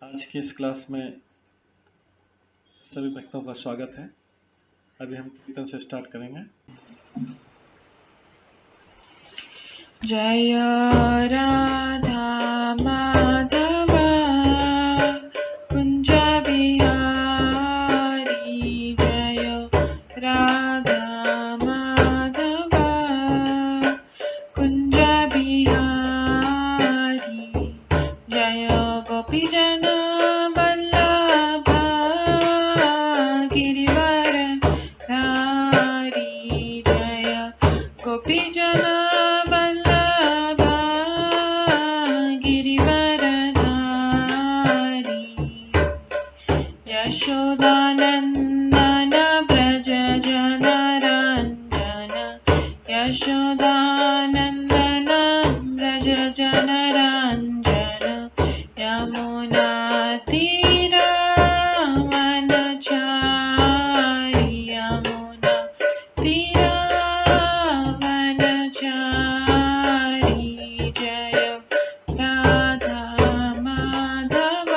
आज की इस क्लास में सभी भक्तों का स्वागत है। अभी हम कीर्तन से स्टार्ट करेंगे। जय राधा माधव कुंज बिहारी, जय राधा माधव कुंज बिहारी, जय गोपीजन वल्लभ गिरिवर धारी, जय गोपीजन वल्लभ गिरिवर धारी, यशोदानंदन व्रज जनरंजन, यशोदानंदन व्रज जनरंजन, यमुना तीरावनचारी, यमुना तीरावनचारी, जय राधा माधव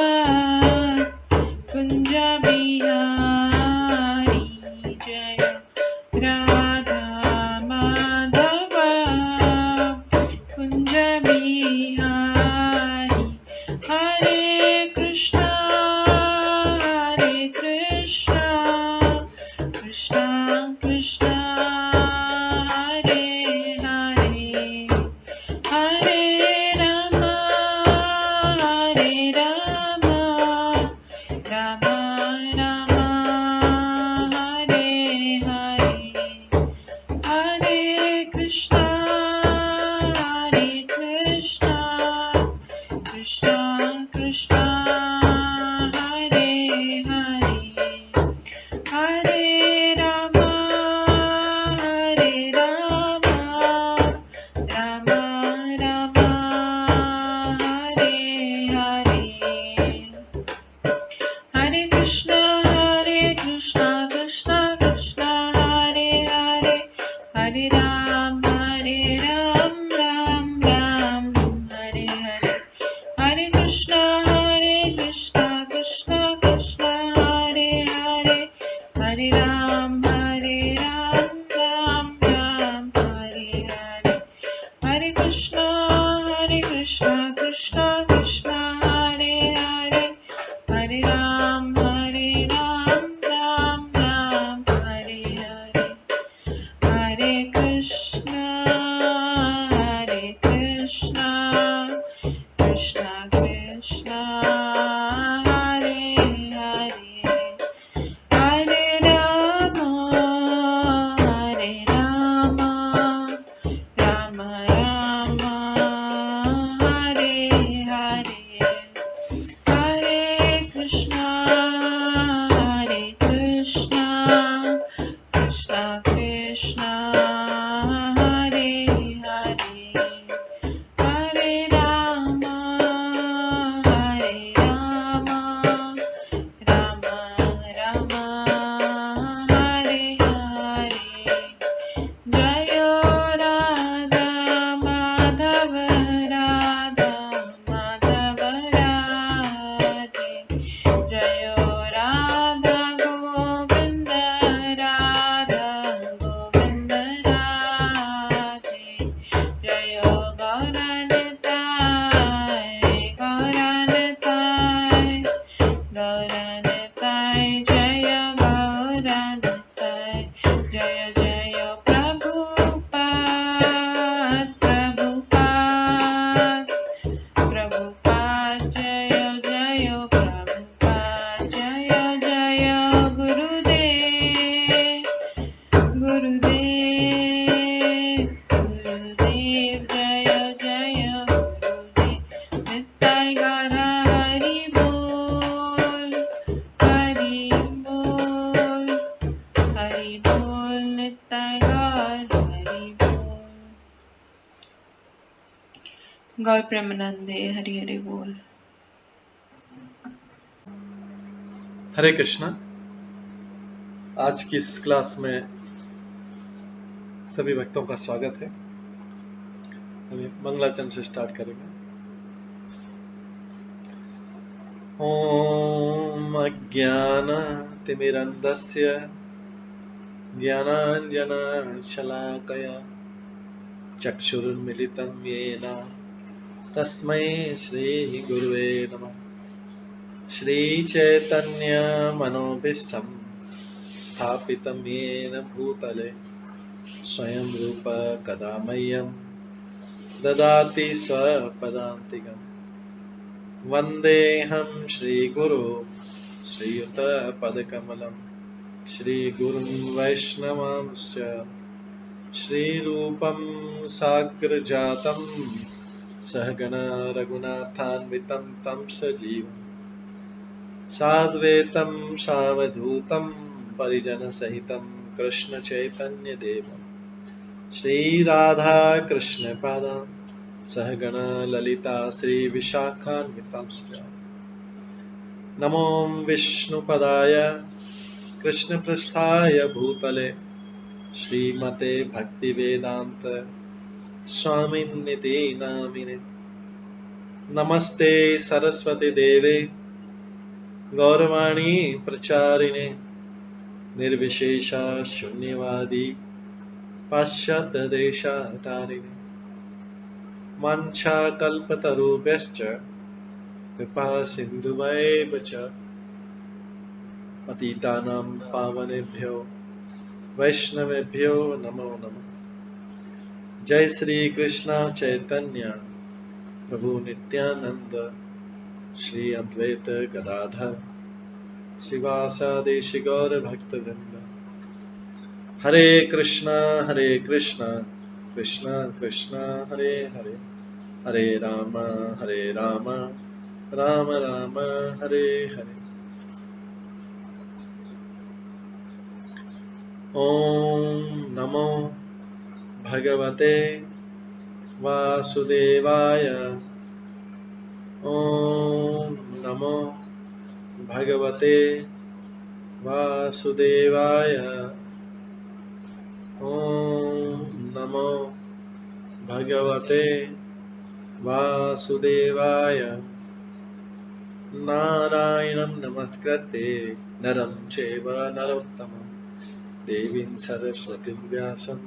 कुंज बिहारी, जय राधा माधव कुंज बिहारी, हरे कृष्णा कृष्णा कृष्णा हरे हरे, हरे राम राम राम हरे हरे, हरे कृष्णा कृष्णा कृष्णा हरे हरे, हरे राम राम राम हरे हरे, हरे कृष्णा कृष्णा कृष्णा हरे हरे, हरे राम राम राम हरे हरे, हरे कृष्णा कृष्णा कृष्णा हरे हरे, हरे राम राम राम हरे हरे, हरे कृष्णा कृष्णा कृष्णा हरे हरे, हरे राम राम राम हरे हरे, हरे कृष्णा कृष्णा कृष्णा हरे हरे, हरे राम राम राम हरे हरे, हरे कृष्णा कृष्णा कृष्णा हरे हरे, हरे राम राम राम हरे हरे, जय राधा माधव राधे, जय राधा गोविंद राधे, जय गौरनताय जय गौरनताय, जय जय प्रभुपाद जय जय प्रभुपाद, जय जय गुरुदेव जय जय गुरुदेव, नित्य गौर हरि बोल नित्य गौर हरि बोल, गौर प्रेमानंदे हरि हरि बोल। हरे कृष्णा। आज की इस क्लास में सभी भक्तों का स्वागत है। अभी मंगलाचरण से स्टार्ट करेंगे। ॐ अज्ञानतिमिरन्धस्य ज्ञानाञ्जनशलाकया चक्षुरुन्मिलितं येन तस्मै श्रीगुरुवे नमः। श्रीचैतन्यमनोभीष्टं स्थापितं येन भूतले स्वयं रूप कदा मह्यं ददाति स्वपदान्तिकम्। वन्देऽहं श्रीगुरो श्रीयुतपदकमलं श्रीगुरुं वैष्णवांश्च श्रीरूपं साग्रजातं सहगण रघुनाथान्वितं तं सजीवं साद्वैतं सावधूतं परिजनसहितं कृष्णचैतन्यदेवं श्रीराधाकृष्णपादान् सहगण ललिता श्रीविशाखान्वितांश्च नमो विष्णुपदाय कृष्णपृष्ठाय भूतले श्रीमते भक्तिवेदांत स्वामिन्निति नामिने। नमस्ते सरस्वती देवे गौरवाणी प्रचारिणे निर्विशेष शून्यवादी पाश्चात्य देशतारिणे वाञ्छाकल्पतरुभ्यश्च कृपा सिन्धुभ्येव च पतितानां पावनेभ्यो वैष्णवेभ्यो नमो नमः। जय श्री कृष्ण चैतन्य प्रभु नित्यानंद श्री अद्वैत गदाधर शिवासादि गौर भक्तवृंद। हरे कृष्णा कृष्णा कृष्णा हरे हरे, हरे राम राम राम हरे हरे। ओम नमो भगवते वासुदेवाय। ओम नमो भगवते वासुदेवाय। ओम नमो भगवते वासुदेवाय। नारायणं नमस्कृत्य नरं चैव नरोत्तमं देवीं सरस्वतीं व्यासं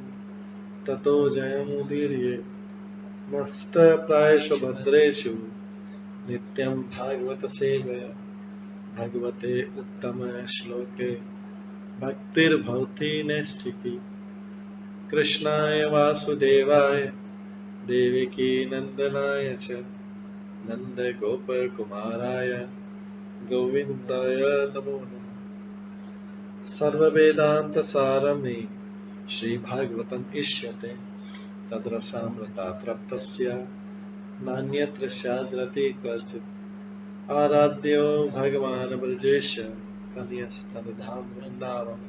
ततो जयमुदीरये। नष्टप्रायेषु भद्रेषु नित्यं भागवत सेवया भगवते उत्तम श्लोके भक्तिर्भवति नैष्ठिकी। कृष्णाय वासुदेवाय देवकी नंदनाय च नन्दगोपकुमाराय गोविन्दाय नमो नमः। सर्ववेदान्तसारमे श्रीभागवतम् इष्यते तद्रसामृतात् नान्यत्र स्याद्रति क्वचित्। आराध्यो भगवान् ब्रजेश तनयस्तनधाम वृन्दावन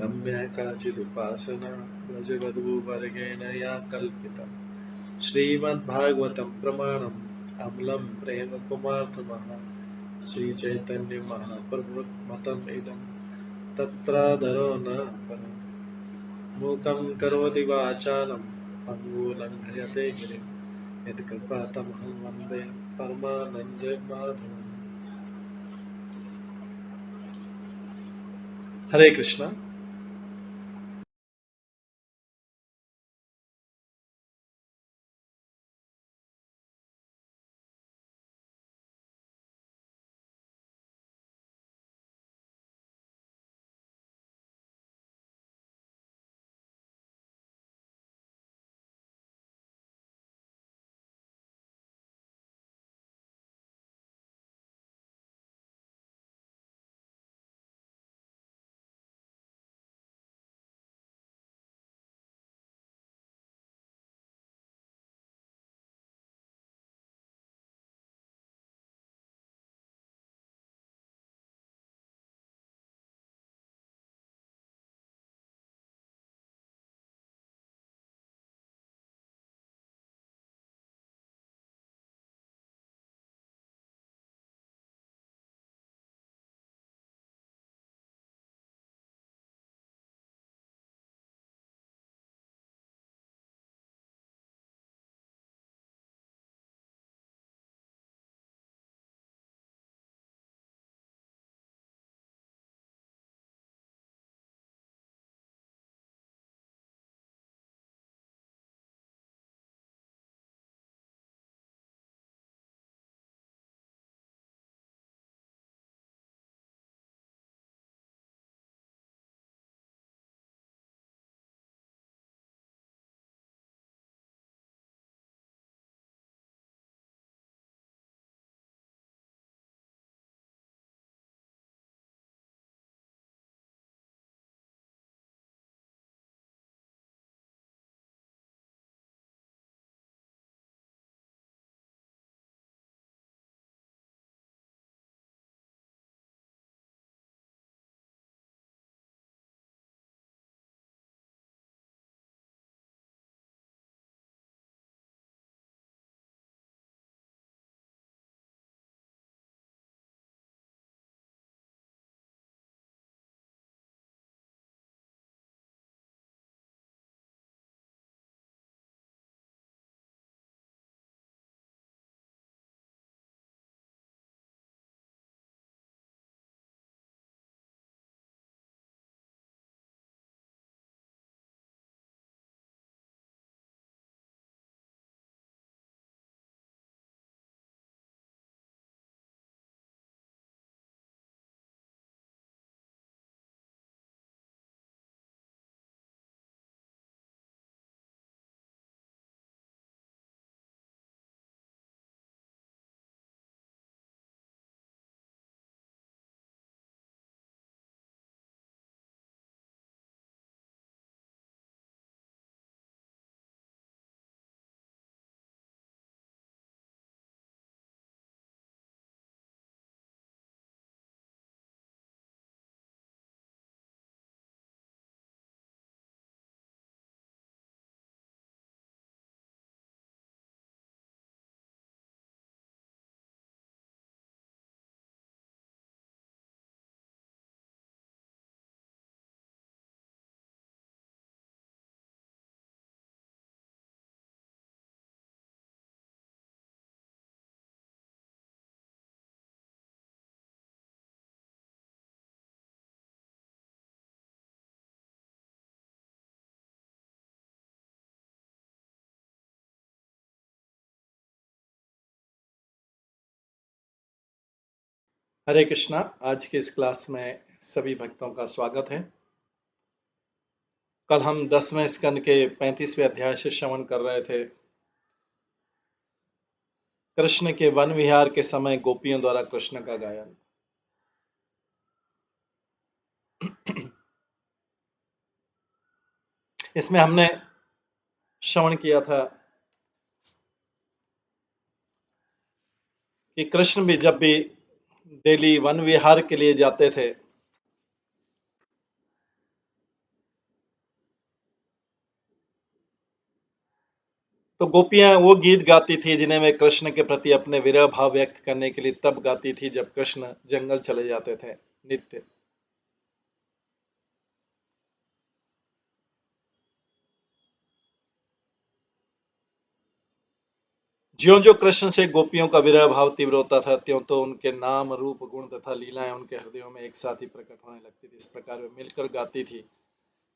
रम्या काचिदुपासना व्रजवधूवर्गेण या कल्पिता। श्रीमद्भागवतं प्रमाणम् अमलं प्रेम कुमार्थमः श्रीचैतन्य महाप्रभुमतम् इदं तत्रादरो न परम्। मूकं करोति वाचालं पङ्गुलङ्घयते गिरिं यत्कृपातमहं वन्दे परमानन्दमाधवम्। हरे कृष्णा। हरे कृष्णा। आज की इस क्लास में सभी भक्तों का स्वागत है। कल हम 10वें स्कंद के 35वें अध्याय से श्रवण कर रहे थे। कृष्ण के वन विहार के समय गोपियों द्वारा कृष्ण का गायन। इसमें हमने श्रवण किया था कि कृष्ण भी जब भी डेली वन विहार के लिए जाते थे तो गोपियां वो गीत गाती थी जिन्हें वे कृष्ण के प्रति अपने विरह भाव व्यक्त करने के लिए तब गाती थी जब कृष्ण जंगल चले जाते थे नित्य। ज्यों जो कृष्ण से गोपियों का विरह भाव तीव्र होता था, त्यों तो उनके नाम रूप गुण तथा लीलाएं उनके हृदयों में एक साथ ही प्रकट होने लगती थी। इस प्रकार वे मिलकर गाती थी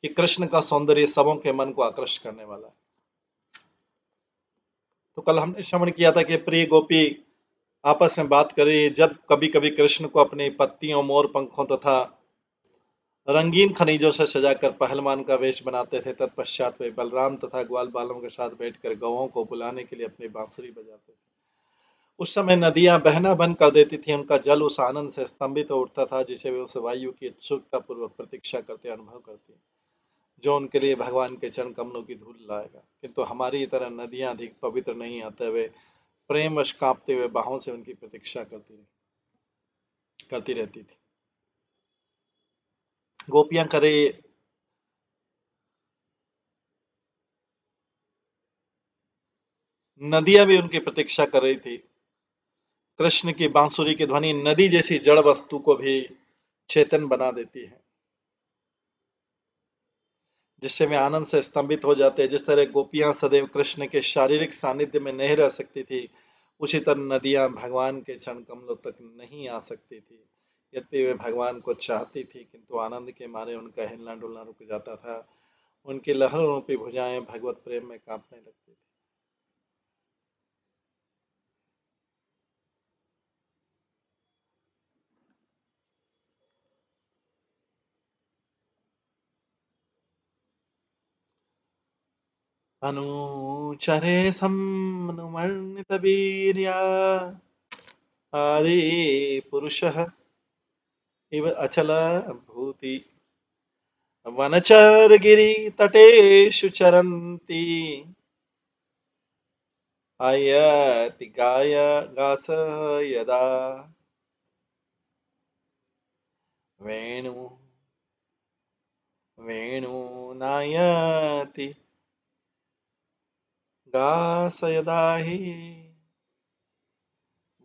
कि कृष्ण का सौंदर्य सबों के मन को आकृष्ट करने वाला है। तो कल हमने श्रवण किया था कि प्रिय गोपी आपस में बात करी, जब कभी कभी कृष्ण को अपनी पत्तियों, मोर पंखों तथा रंगीन खनिजों से सजाकर पहलवान का वेश बनाते थे, तत्पश्चात वे बलराम तथा ग्वाल बालों के साथ बैठकर गौओं को बुलाने के लिए अपनी बांसुरी बजाते थे। उस समय नदियां बहना बंद कर देती थीं, उनका जल उस आनंद से स्तंभित हो उठता था जिसे वे उस वायु की उत्सुकता पूर्वक प्रतीक्षा करते अनुभव करती, जो उनके लिए भगवान के चरण कमलों की धूल लाएगा। किंतु हमारी तरह नदियां अधिक पवित्र नहीं, अतः वे प्रेमवश कांपते हुए बाहों से उनकी प्रतीक्षा करती रहती थी। गोपियां करे नदियां भी उनकी प्रतीक्षा कर रही थी। कृष्ण की बांसुरी की ध्वनि नदी जैसी जड़ वस्तु को भी चेतन बना देती है, जिससे वे आनंद से स्तंभित हो जाते हैं। जिस तरह गोपियां सदैव कृष्ण के शारीरिक सानिध्य में नहीं रह सकती थी, उसी तरह नदियां भगवान के चरण कमलों तक नहीं आ सकती थी। यद्यपि वे भगवान को चाहती थी, किंतु आनंद के मारे उनका हिलना डुलना रुक जाता था। उनकी लहर रूपी भुजाएं भगवत प्रेम में कांपने लगती थी। अनुचरे समनुवर्णित वीर्या आदि पुरुषः इव अचल भूति वनचरगिरि तटेषु चरन्ति आयति गाय गास यदा वेणु वेणुनायति गास यदा हि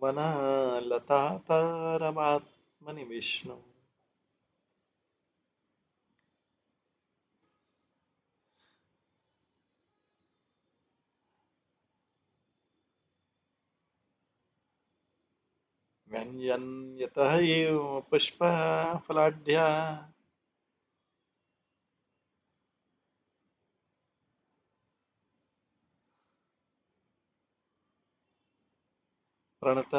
वनलतातरमात्मनि विष्णु। व्यञ्जन्यतः एव पुष्पफलाढ्या प्रणत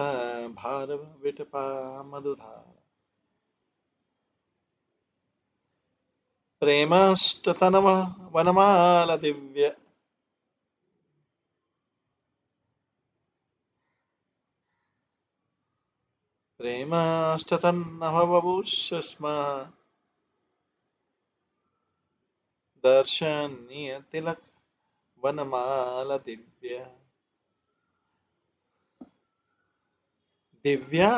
भारविटपा मधुधा प्रेमाष्टतनव वनमाला दिव्य प्रेमाष्टतन्नववपुष्य स्म दर्शनीय तिलक वनमाला दिव्य दिव्या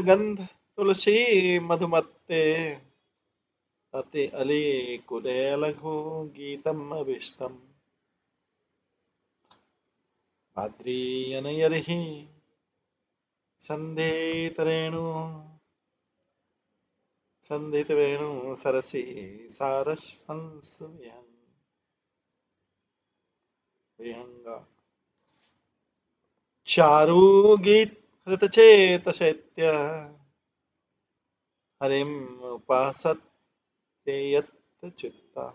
गंध तुलसी मधुमत्ते अति अली कुले लघु गीतम अभिष्टम भाद्रीयनयर्हि संधितरेणु संधितवेणु सरसी सारस हंस विहंगा चारु गीत हृतचेतसैत्य हरिम उपासते यत् चित्ता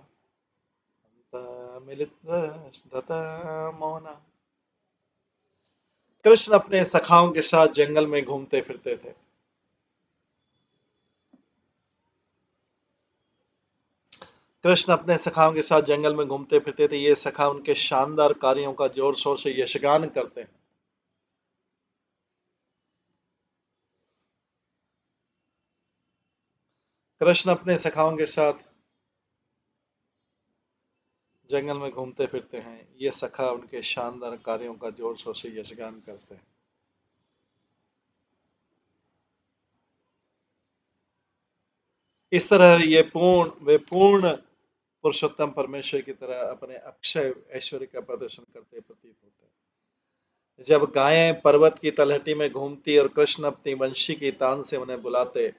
मिलित मौना। कृष्ण अपने सखाओं के साथ जंगल में घूमते फिरते थे। कृष्ण अपने सखाओं के साथ जंगल में घूमते फिरते थे। ये सखा उनके शानदार कार्यों का जोर शोर से यशगान करते हैं। कृष्ण अपने सखाओं के साथ जंगल में घूमते फिरते हैं। ये सखा उनके शानदार कार्यों का जोर शोर से यशगान करते हैं। इस तरह वे पूर्ण पुरुषोत्तम परमेश्वर की तरह अपने अक्षय ऐश्वर्य का प्रदर्शन करते प्रतीत होते हैं। जब गायें पर्वत की तलहटी में घूमती और कृष्ण अपनी वंशी की तान से उन्हें बुलाते,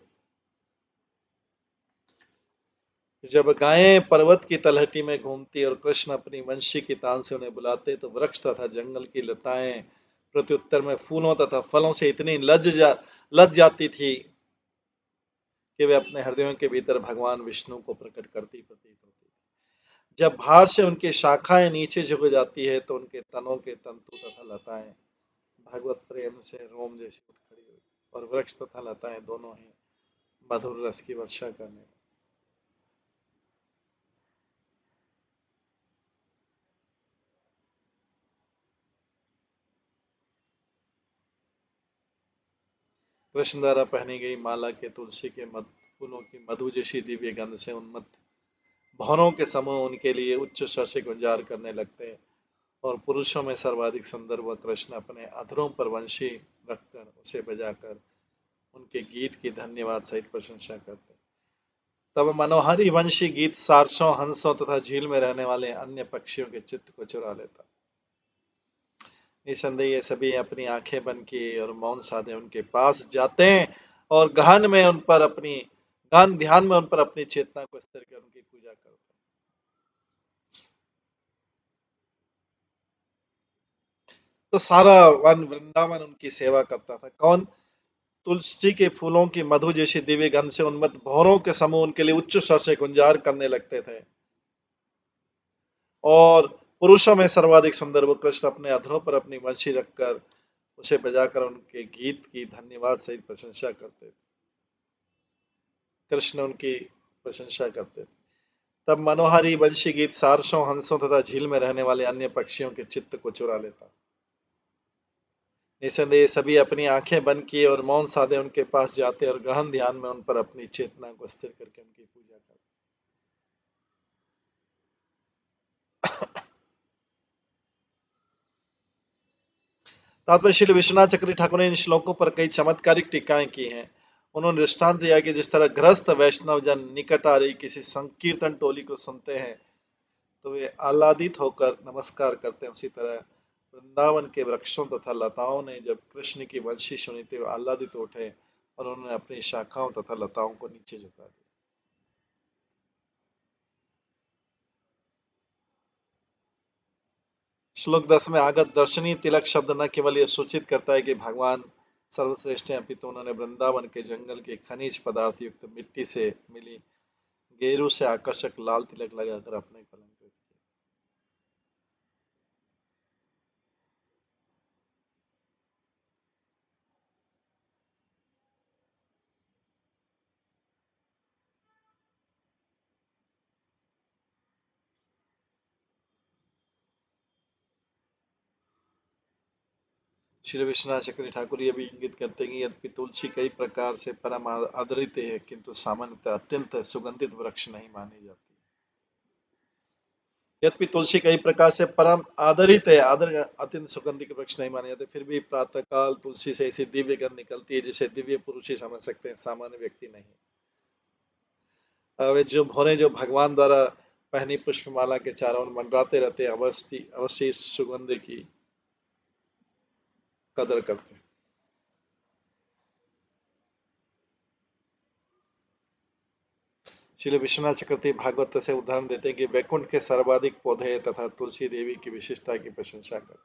जब गायें पर्वत की तलहटी में घूमती और कृष्ण अपनी वंशी की तान से उन्हें बुलाते, तो वृक्ष तथा जंगल की लताएं प्रत्युत्तर में फूलों तथा फलों से इतनी लज जाती थी कि वे अपने हृदयों के भीतर भगवान विष्णु को प्रकट करती प्रतीत होती। जब भार से उनकी शाखाएं नीचे झुक जाती है, तो उनके तनों के तंतु तथा लताएं भगवत प्रेम से रोम जैसी उठ खड़ी हुई, और वृक्ष तथा लताएं दोनों ही मधुर रस की वर्षा करने। कृष्ण द्वारा पहनी गई माला के तुलसी के फूलों की मधु जैसी दिव्य गंध से उन्मत्त भौरों के समूह उनके लिए उच्च स्वर से गुंजार करने लगते हैं, और पुरुषों में सर्वाधिक सुंदर वह कृष्ण अपने अधरों पर वंशी रखकर उसे बजाकर उनके गीत की धन्यवाद सहित प्रशंसा करते हैं। तब मनोहरी वंशी गीत सारसों, हंसों तथा झील में रहने वाले अन्य पक्षियों के चित्त को चुरा लेता। निसंदेह ये सभी अपनी आंखें बंद किए और मौन साधे उनके पास जाते हैं, और गहन ध्यान में उन पर अपनी चेतना को स्थिर कर उनकी पूजा करते हैं। तो सारा वन वृंदावन उनकी सेवा करता था। कौन? तुलसी के फूलों की मधु जैसी दिव्य गंध से उन्मत्त भौरों के समूह उनके लिए उच्च स्वर से गुंजार करने लगते थे, और पुरुषों में सर्वाधिक सुंदर वो कृष्ण अपने अधरों पर अपनी वंशी रखकर उसे बजाकर उनके गीत की धन्यवाद सहित प्रशंसा करते थे। कृष्ण उनकी प्रशंसा करते थे। तब मनोहारी वंशी गीत सारसों, हंसों तथा झील में रहने वाले अन्य पक्षियों के चित्त को चुरा लेता। निसंदेह सभी अपनी आंखें बंद किए और मौन साधे उनके पास जाते और गहन ध्यान में उन पर अपनी चेतना को स्थिर करके उनकी पूजा करते। तात्पर्य श्री विश्वनाथ चक्रवर्ती ठाकुर ने इन श्लोकों पर कई चमत्कारिक टीकाएं की हैं। उन्होंने दृष्टांत दिया कि जिस तरह गृहस्थ वैष्णव जन निकट आ रही किसी संकीर्तन टोली को सुनते हैं तो वे आह्लादित होकर नमस्कार करते हैं, उसी तरह वृंदावन के वृक्षों तथा लताओं ने जब कृष्ण की वंशी सुनी तो आह्लादित उठे और उन्होंने अपनी शाखाओं तथा लताओं को नीचे झुका दिया। श्लोक 10 में आगत दर्शनी तिलक शब्द न केवल यह सूचित करता है कि भगवान सर्वश्रेष्ठ हैं, अपितु उन्होंने वृंदावन के जंगल के खनिज पदार्थ युक्त मिट्टी से मिली गेरू से आकर्षक लाल तिलक लगाकर अपने को अलंकृत किया। श्री विश्वनाथ चक्रवर्ती ठाकुर ये भी इंगित करते हैं कि यद्यपि तुलसी कई प्रकार से परम आदरित है, किंतु सामान्यतः अत्यंत सुगंधित वृक्ष नहीं मानी जाती। यद्यपि तुलसी कई प्रकार से परम आदरित है, अत्यंत सुगंधित वृक्ष नहीं माने जाते, फिर भी प्रातःकाल तुलसी से ऐसी दिव्य गंध निकलती है जिसे दिव्य पुरुष ही समझ सकते हैं, सामान्य व्यक्ति नहीं। वे जो भौरे जो भगवान द्वारा पहनी पुष्पमाला के चारों ओर मंडराते रहते हैं, अवश्य इस सुगंध की कदर करते हैं। श्री विश्वनाथ चक्रवर्ती भागवत से उदाहरण देते हैं कि वैकुंठ के सर्वाधिक पौधे तथा तुलसी देवी की विशिष्टता की प्रशंसा करते हैं।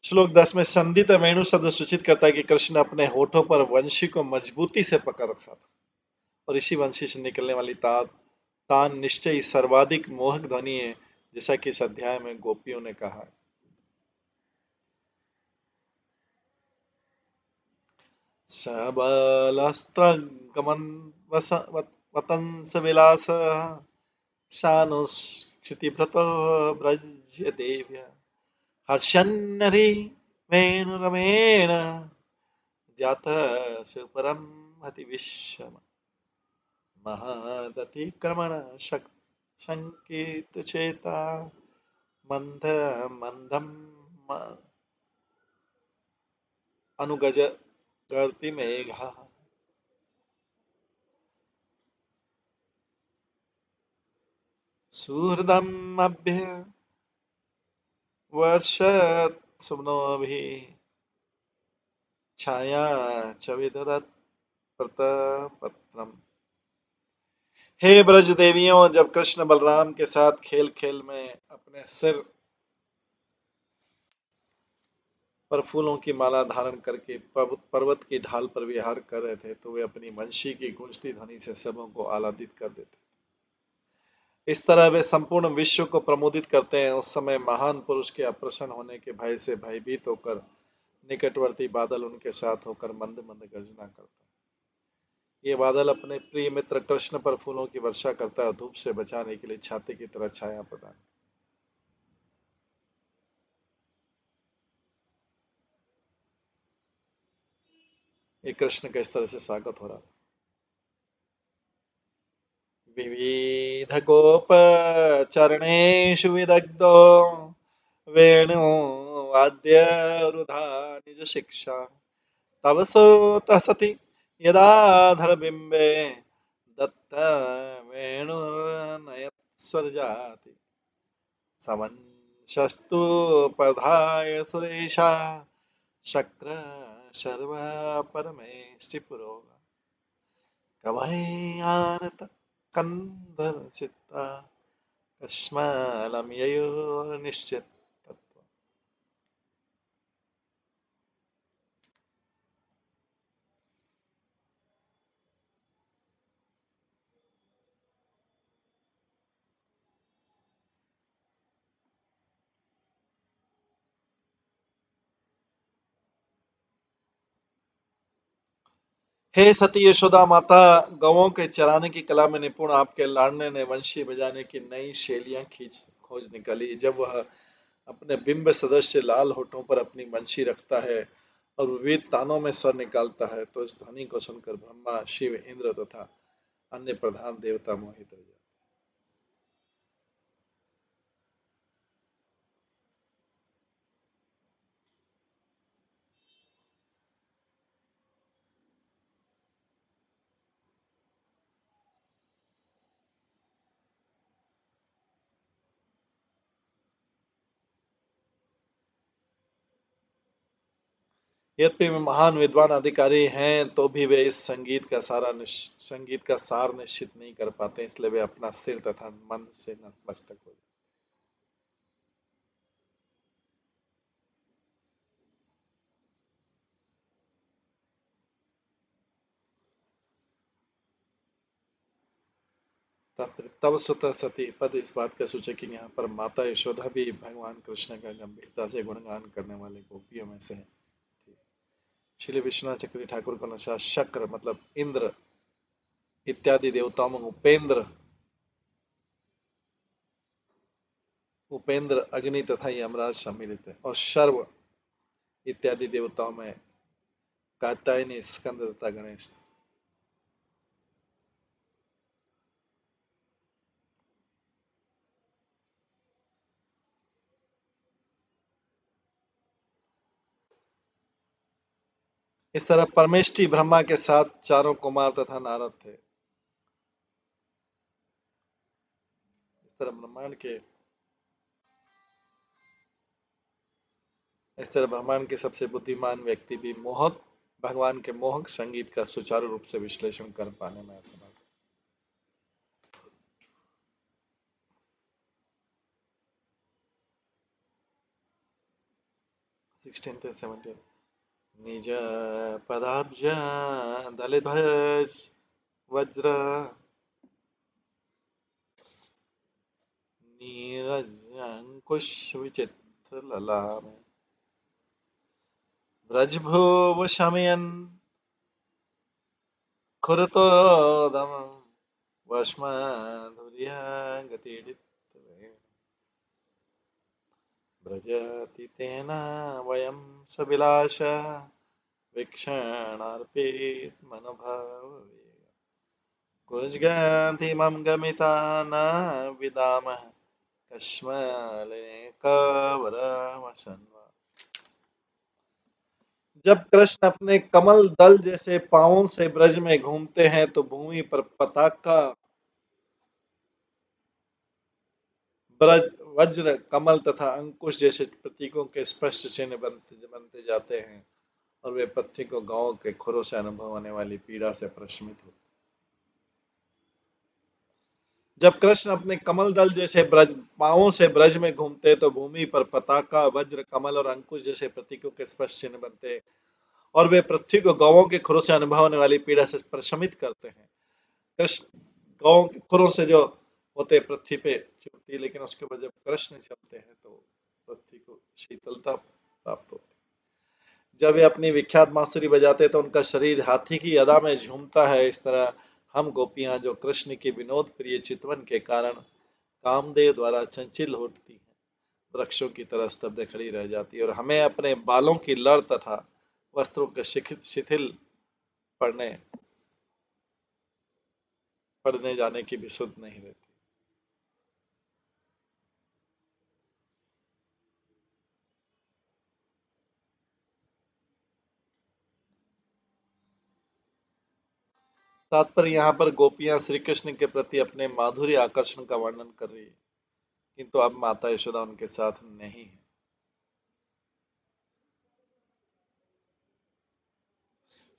श्लोक 10 में संदित वेणु शब्द सूचित करता है कि कृष्ण अपने होठों पर वंशी को मजबूती से पकड़ रखा था, और इसी वंशी से निकलने वाली तान निश्चय ही सर्वाधिक मोहक ध्वनि है, जैसा कि इस अध्याय में गोपियों ने कहा है। सबलस्त्रगमन वतंस विलास शानुक्षितिभृतो व्रज देव्य हर्षन्नरि वेणुरमेण जातः सुपरम हति विश्वम महदतिक्रमण शंकित चेता मंद मंदम अनुगज गर्ति मेघा सुहृदम् अभ्य वर्षत् सुम्नोभिः छाया च विदधत् प्रतपत्रम्। हे ब्रज देवियों, जब कृष्ण बलराम के साथ खेल खेल में अपने सिर पर फूलों की माला धारण करके पर्वत की ढाल पर विहार कर रहे थे तो वे अपनी वंशी की गूंजती ध्वनि से सबों को आह्लादित कर देते। इस तरह वे संपूर्ण विश्व को प्रमोदित करते हैं। उस समय महान पुरुष के अप्रसन्न होने के भय से भयभीत होकर निकटवर्ती बादल उनके साथ होकर मंद मंद गर्जना करता है। ये बादल अपने प्रिय मित्र कृष्ण पर फूलों की वर्षा करता है, धूप से बचाने के लिए छाते की तरह छाया प्रदान। ये कृष्ण का इस तरह से स्वागत हो रहा था। विविध गोप चरणेषु विदग्धो वेणु वाद्य रुधा निज शिक्षा तव सोत सति यदाधरबिम्बे दत्त वेणुर्नयत् स्वरजाति समंशस्तु पधाय सुरेशा शक्र शर्व परमेष्टि पुरोगा कवयानत कंधर चित्ता कश्मलम ययोर्निश्चित तत्व। हे सती यशोदा माता, गवों के चराने की कला में निपुण आपके लाड़ने ने वंशी बजाने की नई शैलियां खींच खोज निकाली। जब वह अपने बिंब सदृश लाल होठों पर अपनी वंशी रखता है और विविध तानों में स्वर निकालता है तो इस ध्वनि को सुनकर ब्रह्मा, शिव, इंद्र तथा अन्य प्रधान देवता मोहित हो जाते। यद्यपि वे महान विद्वान अधिकारी हैं तो भी वे इस संगीत का सार निश्चित नहीं कर पाते, इसलिए वे अपना सिर तथा मन से नतमस्तक हो जाते। तब सुत सती पद इस बात का सूचक कि यहाँ पर माता यशोदा भी भगवान कृष्ण का गंभीरता से गुणगान करने वाले गोपियों में से थी। श्री विश्वनाथ चक्रवर्ती ठाकुर को अनुसार शक्र मतलब इंद्र इत्यादि देवताओं में उपेंद्र अग्नि तथा यमराज सम्मिलित है और शर्व इत्यादि देवताओं में कात्यायनी, स्कंद तथा गणेश। इस तरह परमेष्टि ब्रह्मा के साथ चारों कुमार तथा नारद थे। इस तरह ब्रह्मांड के सबसे बुद्धिमान व्यक्ति भी मोहक भगवान के मोहक संगीत का सुचारू रूप से विश्लेषण कर पाने में असमर्थ। 16 to 17 निज पदाब्ज दलित वज्र नीरज अंकुश विचित्र ललाम ब्रजभूव शमयन खुरतोदम वश्माधुर्या गतिडित्तवे व्रजति तेन वयं सविलाश वीक्षणार्पित मनोभावे कुजगाधिमं गमिता न विदामः कश्मले कवरमसन्वा। जब कृष्ण अपने कमल दल जैसे पांवों से ब्रज में घूमते हैं तो भूमि पर पताका, ब्रज, वज्र, कमल तथा अंकुश जैसे प्रतीकों के स्पष्ट चिन्ह बनते बनते जाते हैं और वे पृथ्वी को गांव के खुरों से अनुभव होने वाली पीड़ा से प्रशमित होते। जब कृष्ण अपने कमल दल जैसे ब्रज पांवों से ब्रज में घूमते हैं तो भूमि पर पताका, वज्र, कमल और अंकुश जैसे प्रतीकों के स्पष्ट चिन्ह बनते हैं और वे पृथ्वी को गौओं के खुरों से अनुभव होने वाली पीड़ा से प्रशमित करते हैं। कृष्ण गौओं के खुरों से जो होते पृथ्वी पे चुभती है, लेकिन उसके बाद जब कृष्ण चलते हैं तो पृथ्वी को शीतलता प्राप्त होती है। जब वे अपनी विख्यात बांसुरी बजाते हैं तो उनका शरीर हाथी की अदा में झूमता है। इस तरह हम गोपियां जो कृष्ण के विनोद प्रिय चितवन के कारण कामदेव द्वारा चंचल होती हैं, वृक्षों की तरह स्तब्ध खड़ी रह जाती है और हमें अपने बालों की लड़ तथा वस्त्रों के शिथिल पड़ने पड़ने जाने की भी सुध नहीं रहती। तात्पर्य यहाँ पर गोपियां श्री कृष्ण के प्रति अपने माधुर्य आकर्षण का वर्णन कर रही है, किंतु अब माता यशोदा उनके साथ नहीं है।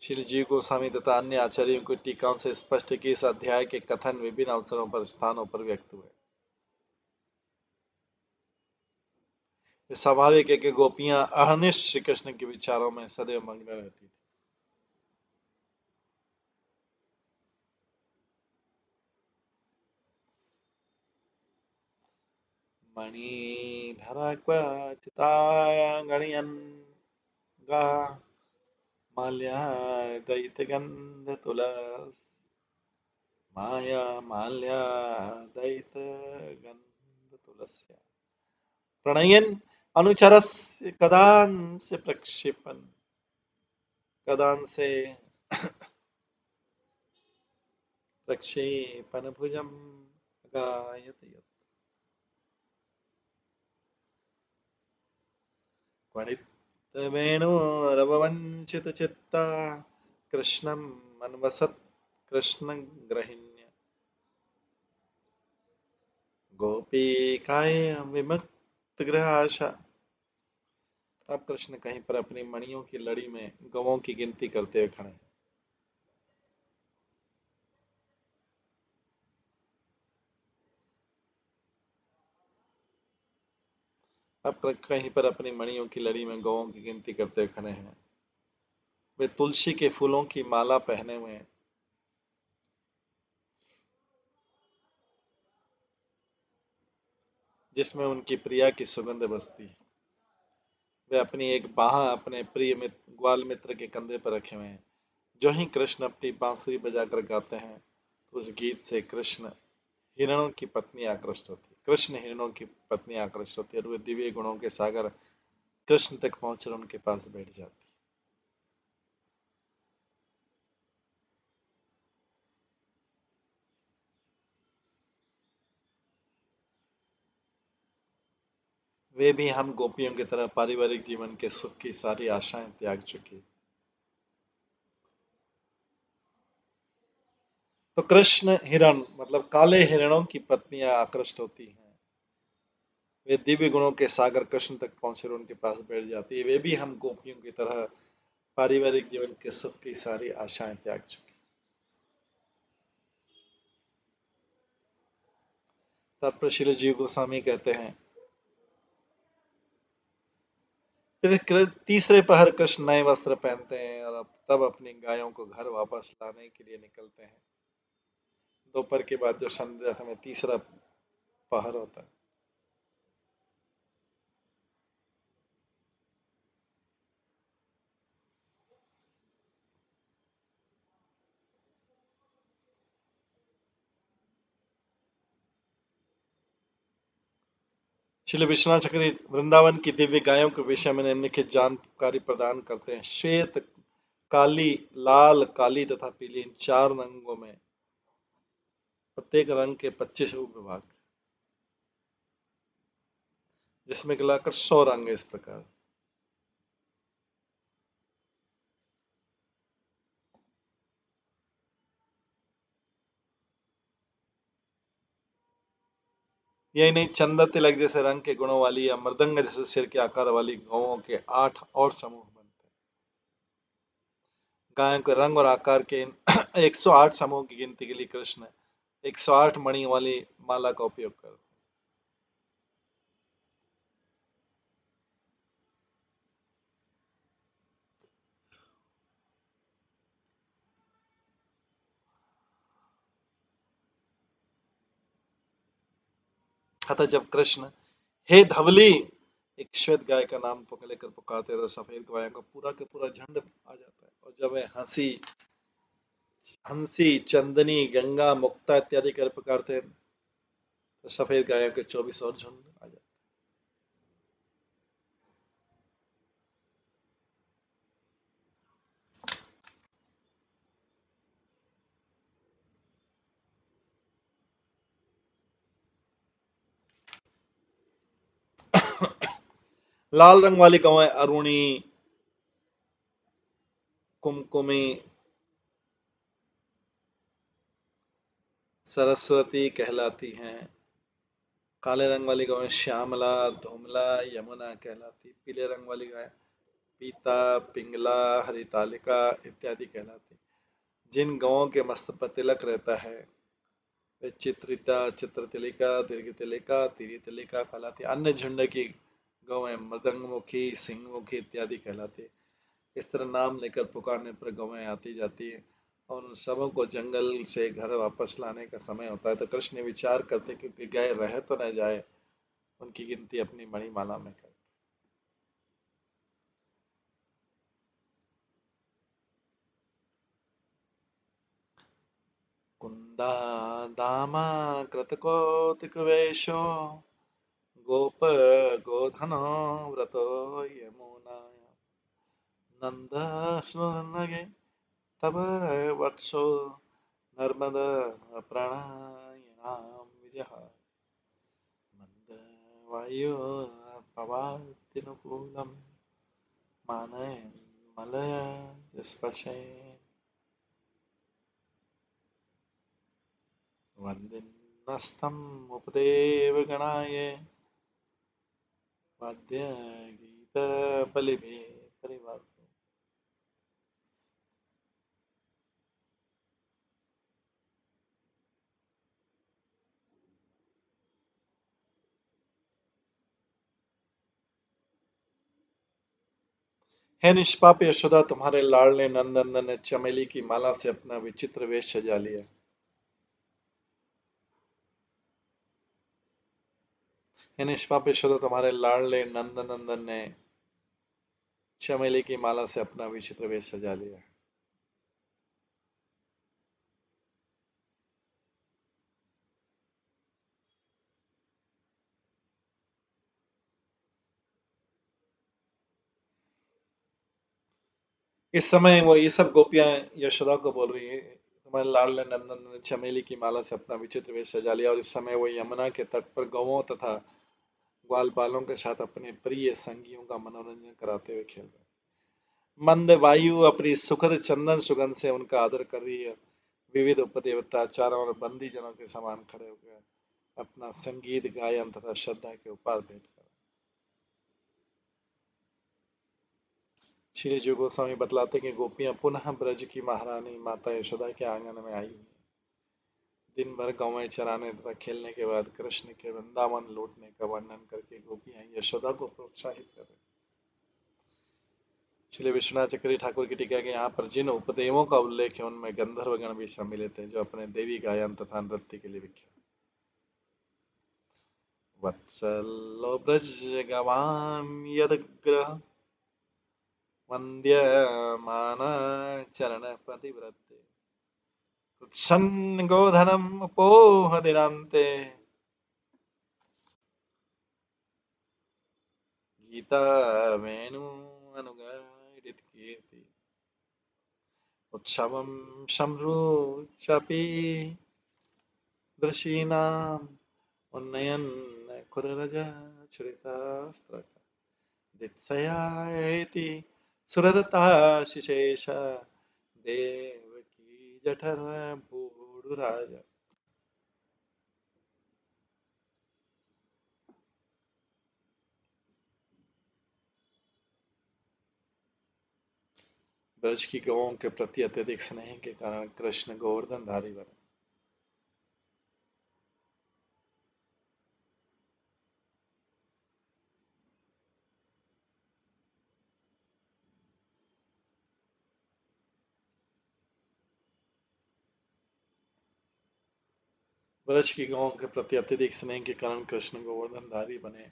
श्री जीव गोस्वामी तथा अन्य आचार्यों की टीकाओं से स्पष्ट है कि इस अध्याय के कथन विभिन्न अवसरों पर स्थानों पर व्यक्त हुए। ये स्वाभाविक है कि गोपियां अहर्निश श्री कृष्ण के विचारों में सदैव मग्न रहती थी। मणिधर क्वचितागणयन् गा माल्यादयितगन्धतुलस् माया माल्यादयितगन्धतुलस्य प्रणयन् अनुचरस्य कदांस्य प्रक्षिपन् कदांसे प्रक्षेपण भुजं गायति यत् क्वणितवेणोरववञ्चितचित्ता कृष्णं मनवसत् कृष्णग्रहिण्य गोपीकाय विमुक्तगृहाशा। अब कृष्ण कहीं पर अपनी मणियों की लड़ी में गवों की गिनती करते हुए खड़े हैं। अब कहीं पर अपनी मणियों की लड़ी में गवों की गिनती करते हुए खड़े हैं। वे तुलसी के फूलों की माला पहने हुए हैं, जिसमें उनकी प्रिया की सुगंध बसती है। वे अपनी एक बाह अपने प्रिय मित्र ग्वाल मित्र के कंधे पर रखे हुए हैं। जो ही कृष्ण अपनी बांसुरी बजाकर गाते हैं, उस गीत से हिरणों की पत्नी आकृष्ट होती है। कृष्ण हिरणों की पत्नी आकृष्ट होती है और वे दिव्य गुणों के सागर कृष्ण तक पहुंचकर उनके पास बैठ जाती है। वे भी हम गोपियों की तरह पारिवारिक जीवन के सुख की सारी आशाएं त्याग चुकी। तो कृष्ण हिरण मतलब काले हिरणों की पत्नियां आकृष्ट होती हैं। वे दिव्य गुणों के सागर कृष्ण तक पहुंचे और उनके पास बैठ जाती है। वे भी हम गोपियों की तरह पारिवारिक जीवन के सुख की सारी आशाएं त्याग चुकी। तत्पर श्री जीव गोस्वामी कहते हैं, फिर तीसरे पहर कृष्ण नए वस्त्र पहनते हैं और तब अपनी गायों को घर वापस लाने के लिए निकलते हैं। दोपहर के बाद जो संध्या समय तीसरा पहर होता है, श्री विश्वनाथ चक्री वृंदावन की दिव्य गायों के विषय में निम्नलिखित जानकारी प्रदान करते हैं। श्वेत, काली, लाल, काली तथा पीली, इन चार रंगों में प्रत्येक रंग के 25 उपविभाग, जिसमें मिलाकर 100 रंग है। इस प्रकार यही नहीं, चंदा तिलक जैसे रंग के गुणों वाली या मृदंग जैसे सिर के आकार वाली गौओं के 8 और समूह बनते हैं। गायों के रंग और आकार के इन 108 समूह की गिनती के लिए कृष्ण 108 मणि वाली माला का उपयोग करते हैं। अतः जब कृष्ण हे धवली एक श्वेत गाय का नाम लेकर पुकारते हैं तो सफेद गायों का पूरा के पूरा झुंड आ जाता है। और जब वे हंसी, चंदनी, गंगा, मुक्ता इत्यादि कर पुकारते हैं तो सफेद गायों के 24 और झुंड आ जाते हैं। लाल रंग वाली गौएं अरुणी, कुमकुमी, सरस्वती कहलाती हैं। काले रंग वाली गाय श्यामला, धूमला, यमुना कहलाती। पीले रंग वाली गाय पीता, पिंगला, हरितालिका इत्यादि कहलाती। जिन गौओं के मस्तक पर तिलक रहता है वे चित्रिता, चित्रतिलिका, दीर्घतिलिका, तिरितिलिका कहलाती। अन्य झुंड की गौएं मृदंगमुखी, सिंहमुखी इत्यादि कहलाती। इस तरह नाम लेकर पुकारने पर गौएं आती जाती हैं और उन सबों को जंगल से घर वापस लाने का समय होता है तो कृष्ण विचार करते क्योंकि गाय रह तो न जाए, उनकी गिनती अपनी मणिमाला में कर। कुंदा दामा कृतकोटिकवेशो गोप गोधनो व्रतो यमुनायां नंदश्नुनगे तव वत्सो नर्मदा प्रणयनां विजः मन्दवायुपवातिनुकूलं मानयन् मलयजस्पर्शे वन्दिन्नस्तम् उपदेवगणाय वाद्यगीतबलिभिः परिवर्तु। हे निष्पाप यशोदा, तुम्हारे लाडले नंदनंदन ने चमेली की माला से अपना विचित्र वेश सजा लिया। हे निष्पाप यशोदा, तुम्हारे लाडले नंदनंदन ने चमेली की माला से अपना विचित्र वेश सजा लिया। इस समय वो ये सब गोपियां यशोदा को बोल रही है, तुम्हारे लाडले नंदन ने चमेली की माला से अपना विचित्र वेश सजा लिया। और इस समय वो यमुना के तट पर गौओं तथा ग्वाल बालों के साथ अपने प्रिय संगियों का मनोरंजन कराते हुए खेल रहे हैं। मंद वायु अपनी सुखद चंदन सुगंध से उनका आदर कर रही है। विविध उपदेवता चारों और बंदी जनों के समान खड़े होकर अपना संगीत, गायन तथा श्रद्धा के उपहार भेंट कर। श्री जीव गोस्वामी बतलाते कि गोपियां पुनः ब्रज की महारानी माता यशोदा के आंगन में आई। दिन भर गौवें चराने तथा खेलने के बाद कृष्ण के वृंदावन लौटने का वर्णन करके गोपियां यशोदा को प्रोत्साहित कर रही। श्री विश्वनाथ चक्रवर्ती ठाकुर की टीका के यहाँ पर जिन उपदेवों का उल्लेख है उनमें गंधर्व गण भी सम्मिलित है जो अपने देवी गायन तथा नृत्य के लिए विख्यात। वत्सलो ब्रज गवाम यदग्रह वन्द्यमान चरण पतिव्रते कृच्छन्न गोधनम उपोह दिनान्ते गीता वेणु अनुगायित कीर्ति उत्सवं संरूचपि दृशीनाम् उन्नयन् कुररज चरितास्त्र दित्सयायति सुरदत्ताशिशेष देवकी जठर बूढ़ुराज। ब्रज की गौओं के प्रति अत्यधिक स्नेह के कारण कृष्ण गोवर्धनधारी बने। ब्रज की गौओं के प्रति अत्यधिक स्नेह के कारण कृष्ण गोवर्धनधारी बने।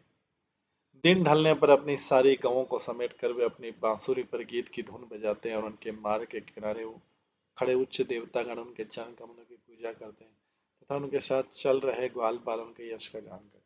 दिन ढलने पर अपनी सारी गौओं को समेट कर वे अपनी बांसुरी पर गीत की धुन बजाते हैं और उनके मार्ग के किनारे खड़े उच्च देवतागण उनके चरण कमलों की पूजा करते हैं तथा उनके साथ चल रहे ग्वाल बाल उनके यश का गान करते हैं।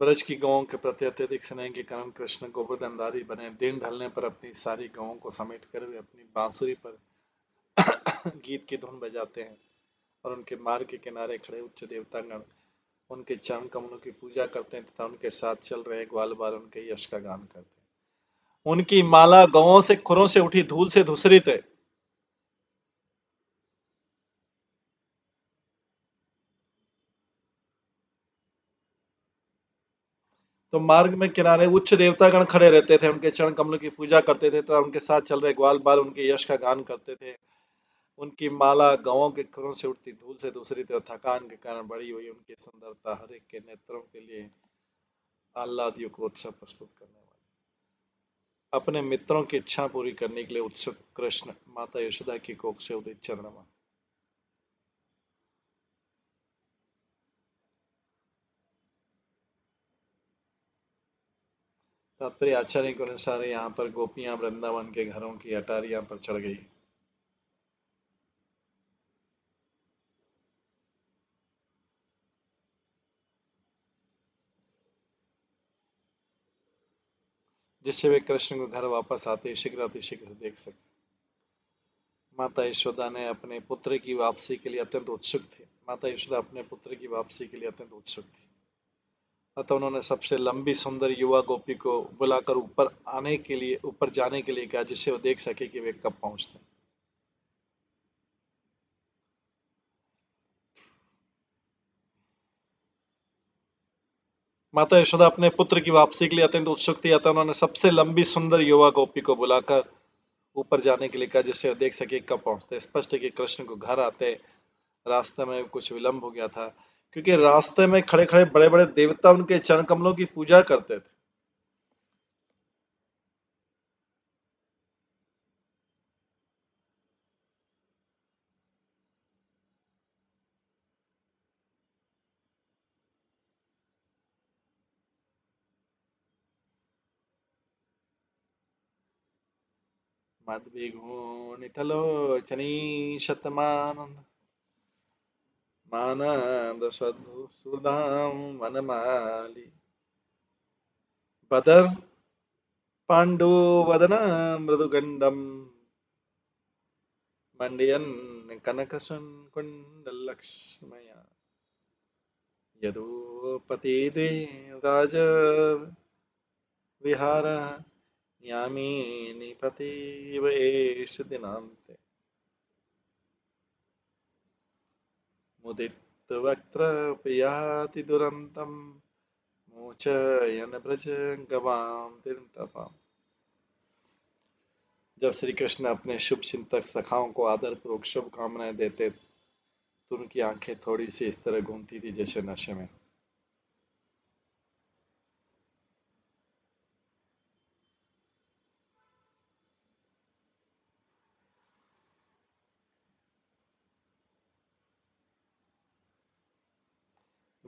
ब्रज की गौओं के प्रति अत्यधिक स्नेह के कारण कृष्ण गोवर्धनधारी बने। दिन ढलने पर अपनी सारी गौओं को समेट कर वे अपनी बांसुरी पर गीत की धुन बजाते हैं और उनके मार्ग के किनारे खड़े उच्च देवतागण उनके चरण कमलों की पूजा करते हैं तथा उनके साथ चल रहे ग्वाल बाल उनके यश का गान करते हैं। उनकी माला गौओं से खुरों से उठी धूल से धूसरित है। तो मार्ग में किनारे उच्च देवतागण खड़े रहते थे, उनके चरण कमलों की पूजा करते थे तथा उनके साथ चल रहे ग्वाल बाल उनके यश का गान करते थे। उनकी माला गौओं के खुरों से उठती धूल से दूसरी तरफ थकान के कारण बढ़ी हुई उनकी सुंदरता हर एक के नेत्रों के लिए आह्लाद युक्त उत्सव प्रस्तुत करने वाली। अपने मित्रों की इच्छा पूरी करने के लिए उत्सुक कृष्ण माता यशोदा की कोख से उदित चंद्रमा। तात्पर्य आचार्य के अनुसार यहाँ पर गोपियां वृंदावन के घरों की अटारियां पर चढ़ गई। जिससे वे कृष्ण को घर वापस आते शीघ्र अतिशीघ्र देख सके। माता यशोदा ने अपने पुत्र की वापसी के लिए अत्यंत उत्सुक थी। माता यशोदा अपने पुत्र की वापसी के लिए अत्यंत उत्सुक थी। अतः उन्होंने सबसे लंबी सुंदर युवा गोपी को बुलाकर ऊपर जाने के लिए कहा जिससे वो देख सके कि वे कब पहुंचते हैं। माता यशोदा अपने पुत्र की वापसी के लिए अत्यंत उत्सुक थी। अतः उन्होंने सबसे लंबी सुंदर युवा गोपी को बुलाकर ऊपर जाने के लिए कहा जिससे वो देख सके कब पहुंचते। स्पष्ट है कि कृष्ण को घर आते रास्ते में कुछ विलंब हो गया था क्योंकि रास्ते में खड़े खड़े बड़े बड़े देवता उनके चरण कमलों की पूजा करते थे। मद्विघूर्णितलोचनी शतमानंद मानंद सुधाम वनमाली बदर पांडुवदन मृदुगंडम मंडयन् कनकसुकुण्डलक्ष्मया यदुपति राज विहार यामिनी पतिव एष दिनान्ते मुदित वक्त्र पियाति दुरंतम मोचयन ब्रज गवाम तिरंतपाम। जब श्री कृष्ण अपने शुभ चिंतक सखाओं को आदर पूर्वक शुभकामनाएं देते तो उनकी आंखें थोड़ी सी इस तरह घूमती थी जैसे नशे में।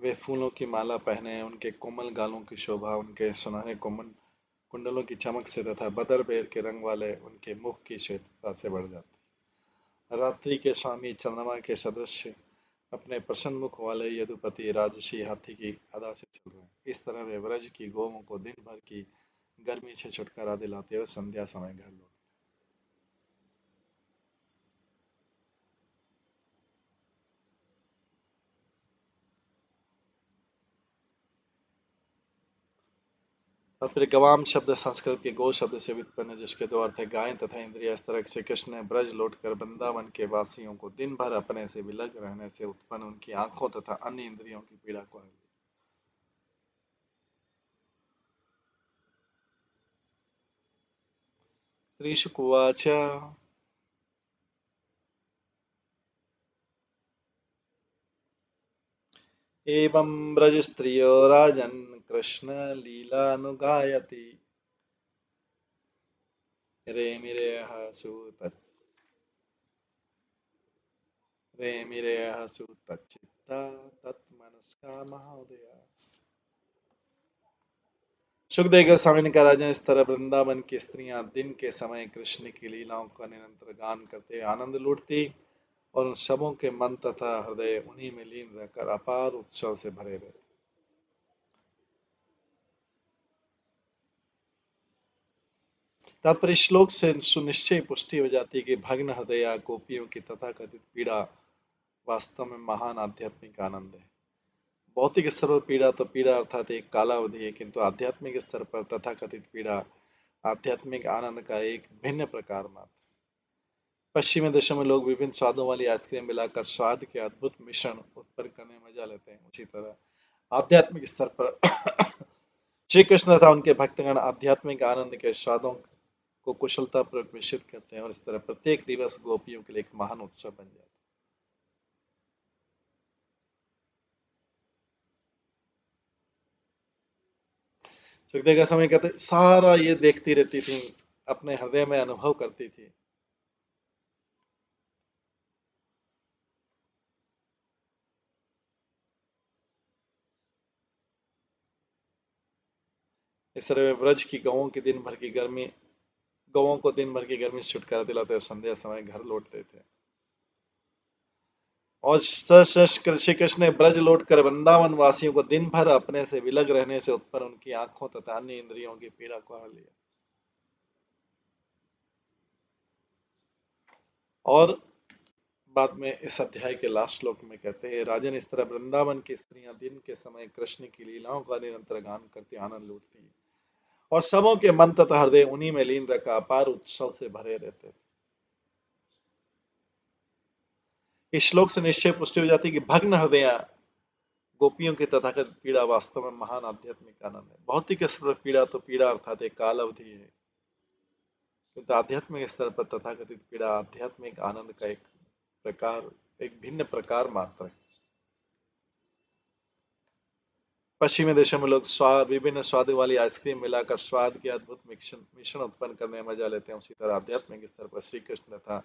वे फूलों की माला पहने, उनके कोमल गालों की शोभा उनके सुनहरे कोमल कुंडलों की चमक से तथा बदर बेर के रंग वाले उनके मुख की श्वेतता से बढ़ जाती। रात्रि के स्वामी चंद्रमा के सदृश अपने प्रसन्न मुख वाले यदुपति राजसी हाथी की अदा से चल रहे हैं। इस तरह वे व्रज की गौओं को दिन भर की गर्मी से छुटकारा दिलाते हुए संध्या समय घर लौटे। और फिर गवाम शब्द संस्कृत के गो शब्द से व्युत्पन्न, जिसके दो अर्थ है गाय तथा इंद्रिय। इस तरह से कृष्ण ने ब्रज लौटकर वृंदावन के वासियों को दिन भर अपने से विलग रहने से उत्पन्न उनकी आंखों तथा अन्य इंद्रियों की पीड़ा को हर लिया। श्री शुक उवाच एवं ब्रजस्त्रियो राजन् कृष्ण लीलानुगायति रेमिरेह सुत रेमिरेह सुतच्चित्ता तत्मनस्का महोदया। सुखदेव गोस्वामी ने कहा, राजन, इस तरह वृंदावन की स्त्रियां दिन के समय कृष्ण की लीलाओं का निरंतर गान करते आनंद लूटती और उन सबों के मन तथा हृदय उन्हीं में लीन रहकर अपार उत्सव से भरे रहते। तात्पर्य श्लोक से सुनिश्चय पुष्टि हो जाती है कि भग्न हृदय गोपियों की तथाकथित पीड़ा वास्तव में महान आध्यात्मिक आनंद है। भौतिक स्तर पर पीड़ा तो पीड़ा अर्थात एक कालावधि है, किंतु आध्यात्मिक स्तर पर तथाकथित पीड़ा आध्यात्मिक आनंद का एक भिन्न प्रकार मात्र। पश्चिमी देशों में लोग विभिन्न स्वादों वाली आइसक्रीम मिलाकर स्वाद के अद्भुत मिश्रण उत्पन्न करने में मजा लेते हैं। उसी तरह आध्यात्मिक स्तर पर श्री कृष्ण तथा उनके भक्तगण आध्यात्मिक आनंद के स्वादों को कुशलतापूर्वक मिश्रित करते हैं और इस तरह प्रत्येक दिवस गोपियों के लिए एक महान उत्सव बन जाता है। सुखदेव का समय कहते सारा ये देखती रहती थी, अपने हृदय में अनुभव करती थी। इस तरह वे ब्रज की गौों को दिन भर की गर्मी से छुटकारा दिलाते हुए संध्या समय घर लौटते थे। और श्री कृष्ण ने ब्रज लौट कर वृंदावन वासियों को दिन भर अपने से विलग रहने से उत्पन्न उनकी आंखों तथा अन्य इंद्रियों की पीड़ा को हर लिया। और बाद में इस अध्याय के लास्ट श्लोक में कहते हैं, राजन, इस तरह वृंदावन की स्त्रियां दिन के समय कृष्ण की लीलाओं का निरंतर गान करती आनंद लूटती और सबों के मन तथा हृदय उन्हीं में लीन रहकर अपार उत्सव से भरे रहते। इस श्लोक से निश्चय पुष्टि हो जाती है कि भग्न हृदय गोपियों की तथाकथित पीड़ा वास्तव में महान आध्यात्मिक आनंद है। भौतिक स्तर पर पीड़ा तो पीड़ा अर्थात एक काल अवधि है, किंतु आध्यात्मिक स्तर पर तथाकथित पीड़ा आध्यात्मिक आनंद का एक भिन्न प्रकार मात्र है। पश्चिमी देशों में लोग विभिन्न स्वाद वाली आइसक्रीम मिलाकर स्वाद के अद्भुत मिश्रण उत्पन्न करने में मजा लेते हैं। उसी तरह आध्यात्मिक स्तर पर श्री कृष्ण तथा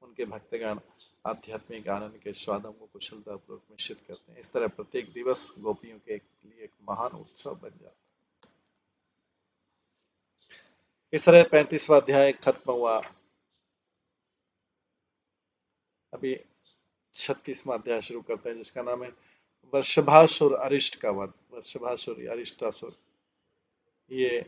उनके भक्तगण आध्यात्मिक आनंद के स्वादों को कुशलतापूर्वक मिश्रित करते हैं। इस तरह प्रत्येक दिवस गोपियों के लिए एक महान उत्सव बन जाता है। इस तरह 35वां अध्याय खत्म हुआ। अभी 36वां अध्याय शुरू करते हैं, जिसका नाम है वृषभासुर अरिष्ट का वध। वृषभासुर अरिष्टासुर ये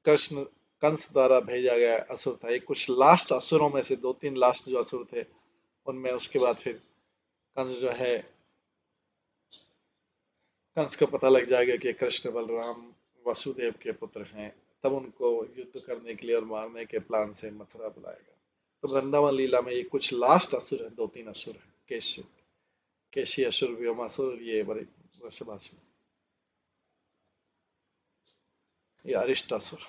कृष्ण कंस द्वारा भेजा गया असुर था। एक कुछ लास्ट असुरों में से दो तीन लास्ट जो असुर थे उनमें, उसके बाद फिर कंस जो है, कंस को पता लग जाएगा कि कृष्ण बलराम वसुदेव के पुत्र हैं, तब उनको युद्ध करने के लिए और मारने के प्लान से मथुरा बुलाएगा। तो वृंदावन लीला में ये कुछ लास्ट असुर है, दो तीन असुर है, केशी असुर, व्योमासुर, ये बड़े वृषभासुर, ये अरिष्टासुर।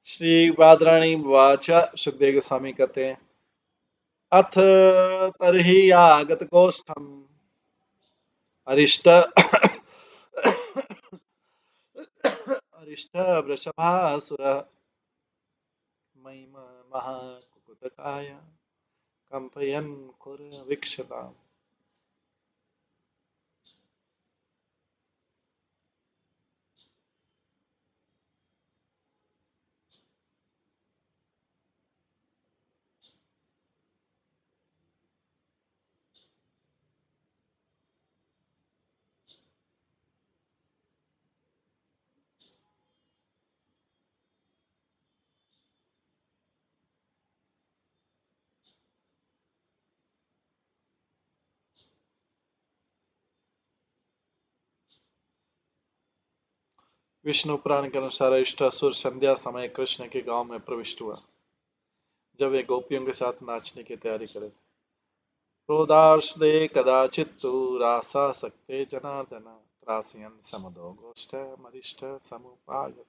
श्री बादराणी वाचा, सुखदेव गोस्वामी कहते हैं, अथ तर्हि आगत गोष्ठम अरिष्ट अरिष्ट वृषभासुर महिम महाकुकुटकाय कंपयन् कुरवीक्षताम्। विष्णु पुराण के अनुसार अष्टासुर संध्या समय कृष्ण के गांव में प्रविष्ट हुआ जब वे गोपियों के साथ नाचने की तैयारी कर रहे थे। क्रोधार्षदे कदाचित्तु रासासक्ते जनार्दन त्रासयन् समदो गोष्ठ मरिष्ठ समुपागत।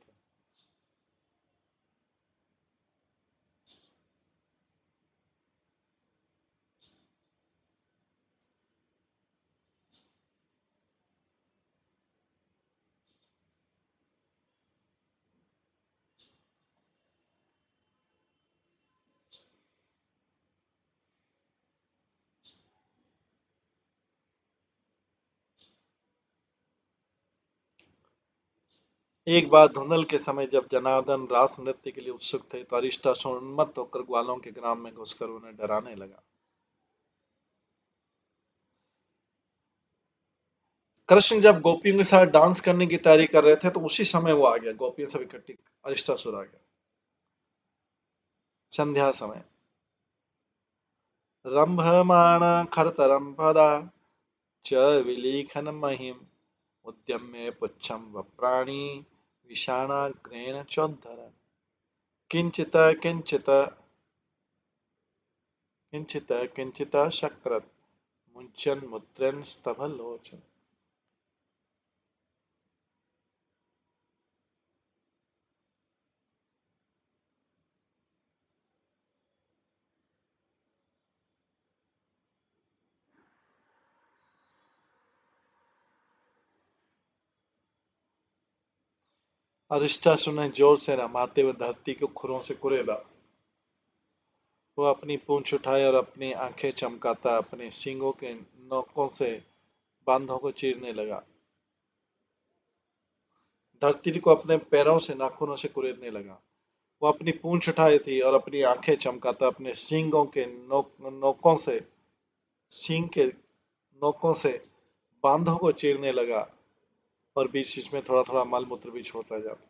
एक बार धुंधल के समय जब जनार्दन रास नृत्य के लिए उत्सुक थे तो अरिष्टासुर उन्मत्त होकर ग्वालों के ग्राम में घुसकर उन्हें डराने लगा। कृष्ण जब गोपियों के साथ डांस करने की तैयारी कर रहे थे तो उसी समय वो आ गया, गोपियां सब इकट्ठी, अरिष्टासुर आ गया। संध्या समय रंभमाण खरतरम पदा च विलीखन महिम उद्यम्य पुच्छम वप्राणि विषाणाग्रेण चोद्धर किंचित किंचित किंचित किंचित शक्रत मुञ्चन् मुद्रन् स्तभलोचन। अरिष्टासुर ने जोर से रमाते हुए धरती को खुरों से कुरेदा। वो अपनी पूंछ उठाए और अपनी आंखें चमकाता अपने सींगों के नोकों से बांधों को चीरने लगा। धरती को अपने पैरों से नाखूनों से कुरेदने लगा। वो अपनी पूंछ उठाई थी और अपनी आंखें चमकाता अपने सींगों के नोकों से सींग के नोकों से बांधों को चीरने लगा और बीच बीच में थोड़ा थोड़ा मल मूत्र भी छोड़ता जाता।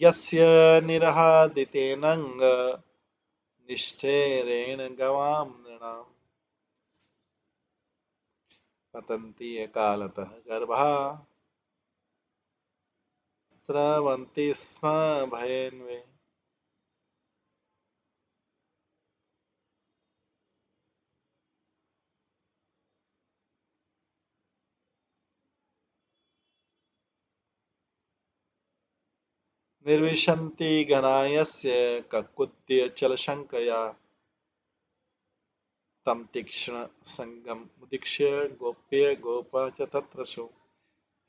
यस्य निरहादितेनंग निष्ठेरेण गवां नृणाम् पतन्ति अकालतः गर्भा स्रवन्ति स्म भयेन्वे। निर्विशन्ति घना यस्य ककुत्य चलशङ्कया तं तीक्ष्ण संगम उदीक्ष्य गोप्य गोपा च तत्रसु।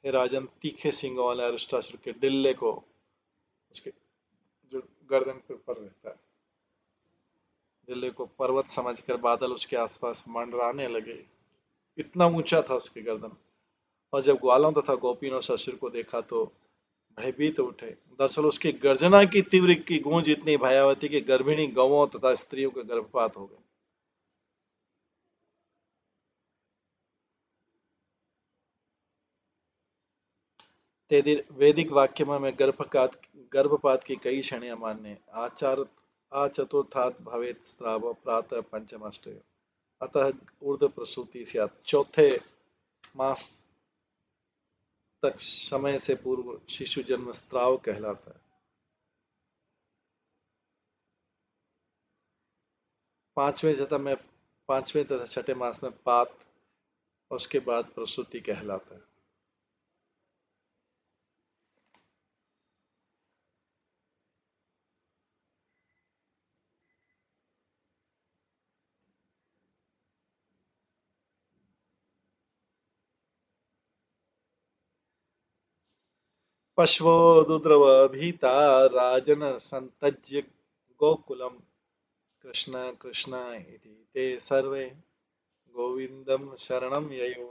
हे राजन, तीखे सींगों वाले अरिष्टासुर के डिल्ले को, उसके जो गर्दन के ऊपर रहता है, डिल्ले को पर्वत समझकर बादल उसके आसपास मंडराने लगे। इतना ऊंचा था उसकी गर्दन। और जब ग्वालों तथा गोपियों ने ससुर को देखा तो भयभीत उठे। दरअसल उसकी गर्जना की तीव्र की गूंज इतनी भयावती कि गर्भिणी गौओं तथा स्त्रियों का गर्भपात हो गया। वैदिक वाक्य में गर्भपात की कई श्रेणियां मान्य। आचार आचतुर्थात् भवेत् स्राव प्रातः पंचमाष्टय अतः ऊर्ध्व प्रसूति स्यात्। चौथे मास तक समय से पूर्व शिशु जन्म स्राव कहलाता है। पांचवें तथा में पांचवें तथा छठे मास में पात और उसके बाद प्रसूति कहलाता है। पशवो दुद्रव भीता राजन संतज्य गोकुलम कृष्ण कृष्ण इति ते सर्वे गोविंदम शरणम ययो।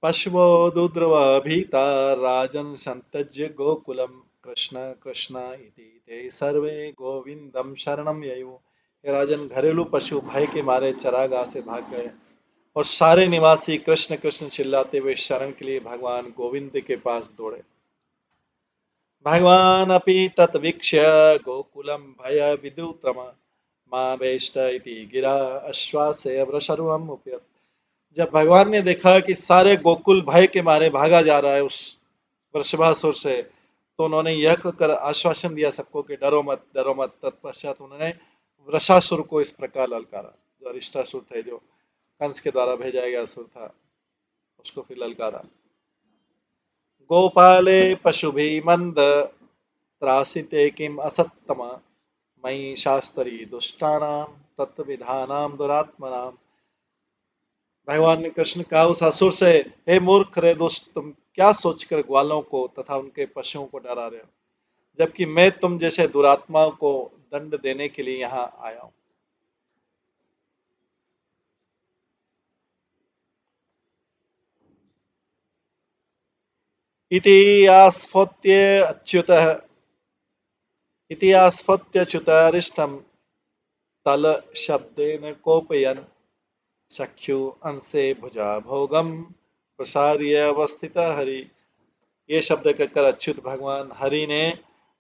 पशवो दुद्रव भीता राजन संतज्य गोकुलम कृष्ण कृष्ण इति ते सर्वे गोविंदम शरणम ययो। हे राजन, घरेलू पशु भय के मारे चरागाह से भाग गए और सारे निवासी कृष्ण कृष्ण चिल्लाते हुए शरण के लिए भगवान गोविंद के पास दौड़े। भगवान अपि तत्वीक्ष्य गोकुलं भयविदुत्तम मावेष्ट इति गिरा आश्वास्य वृषर्वम् उपयत्। जब भगवान ने देखा कि सारे गोकुल भय के मारे भागा जा रहा है उस वृषभासुर से, तो उन्होंने यह कहकर आश्वासन दिया सबको कि डरो मत, डरो मत। तत्पश्चात उन्होंने वृषासुर को इस प्रकार ललकारा, जो अरिष्टासुर थे, जो कंस के द्वारा भेजा गया असुर था, उसको फिर ललकारा। गोपाले पशुभिः मंद त्रासिते किम असत्तम मयि शास्त्री दुष्टानां तत्विधानां दुरात्मनां। भगवान ने कृष्ण कहा उस असुर से, हे मूर्ख, रे दुष्ट, तुम क्या सोचकर ग्वालों को तथा उनके पशुओं को डरा रहे हो, जबकि मैं तुम जैसे दुरात्माओं को दंड देने के लिए यहाँ आया हूँ। इति आस्फोत्य अच्युतः इति आस्फोत्य तल शब्देन कोपयन् सख्यु अंसे भुजा भोगम प्रसार्य अवस्थित हरि। ये शब्द कहकर अच्युत भगवान हरि ने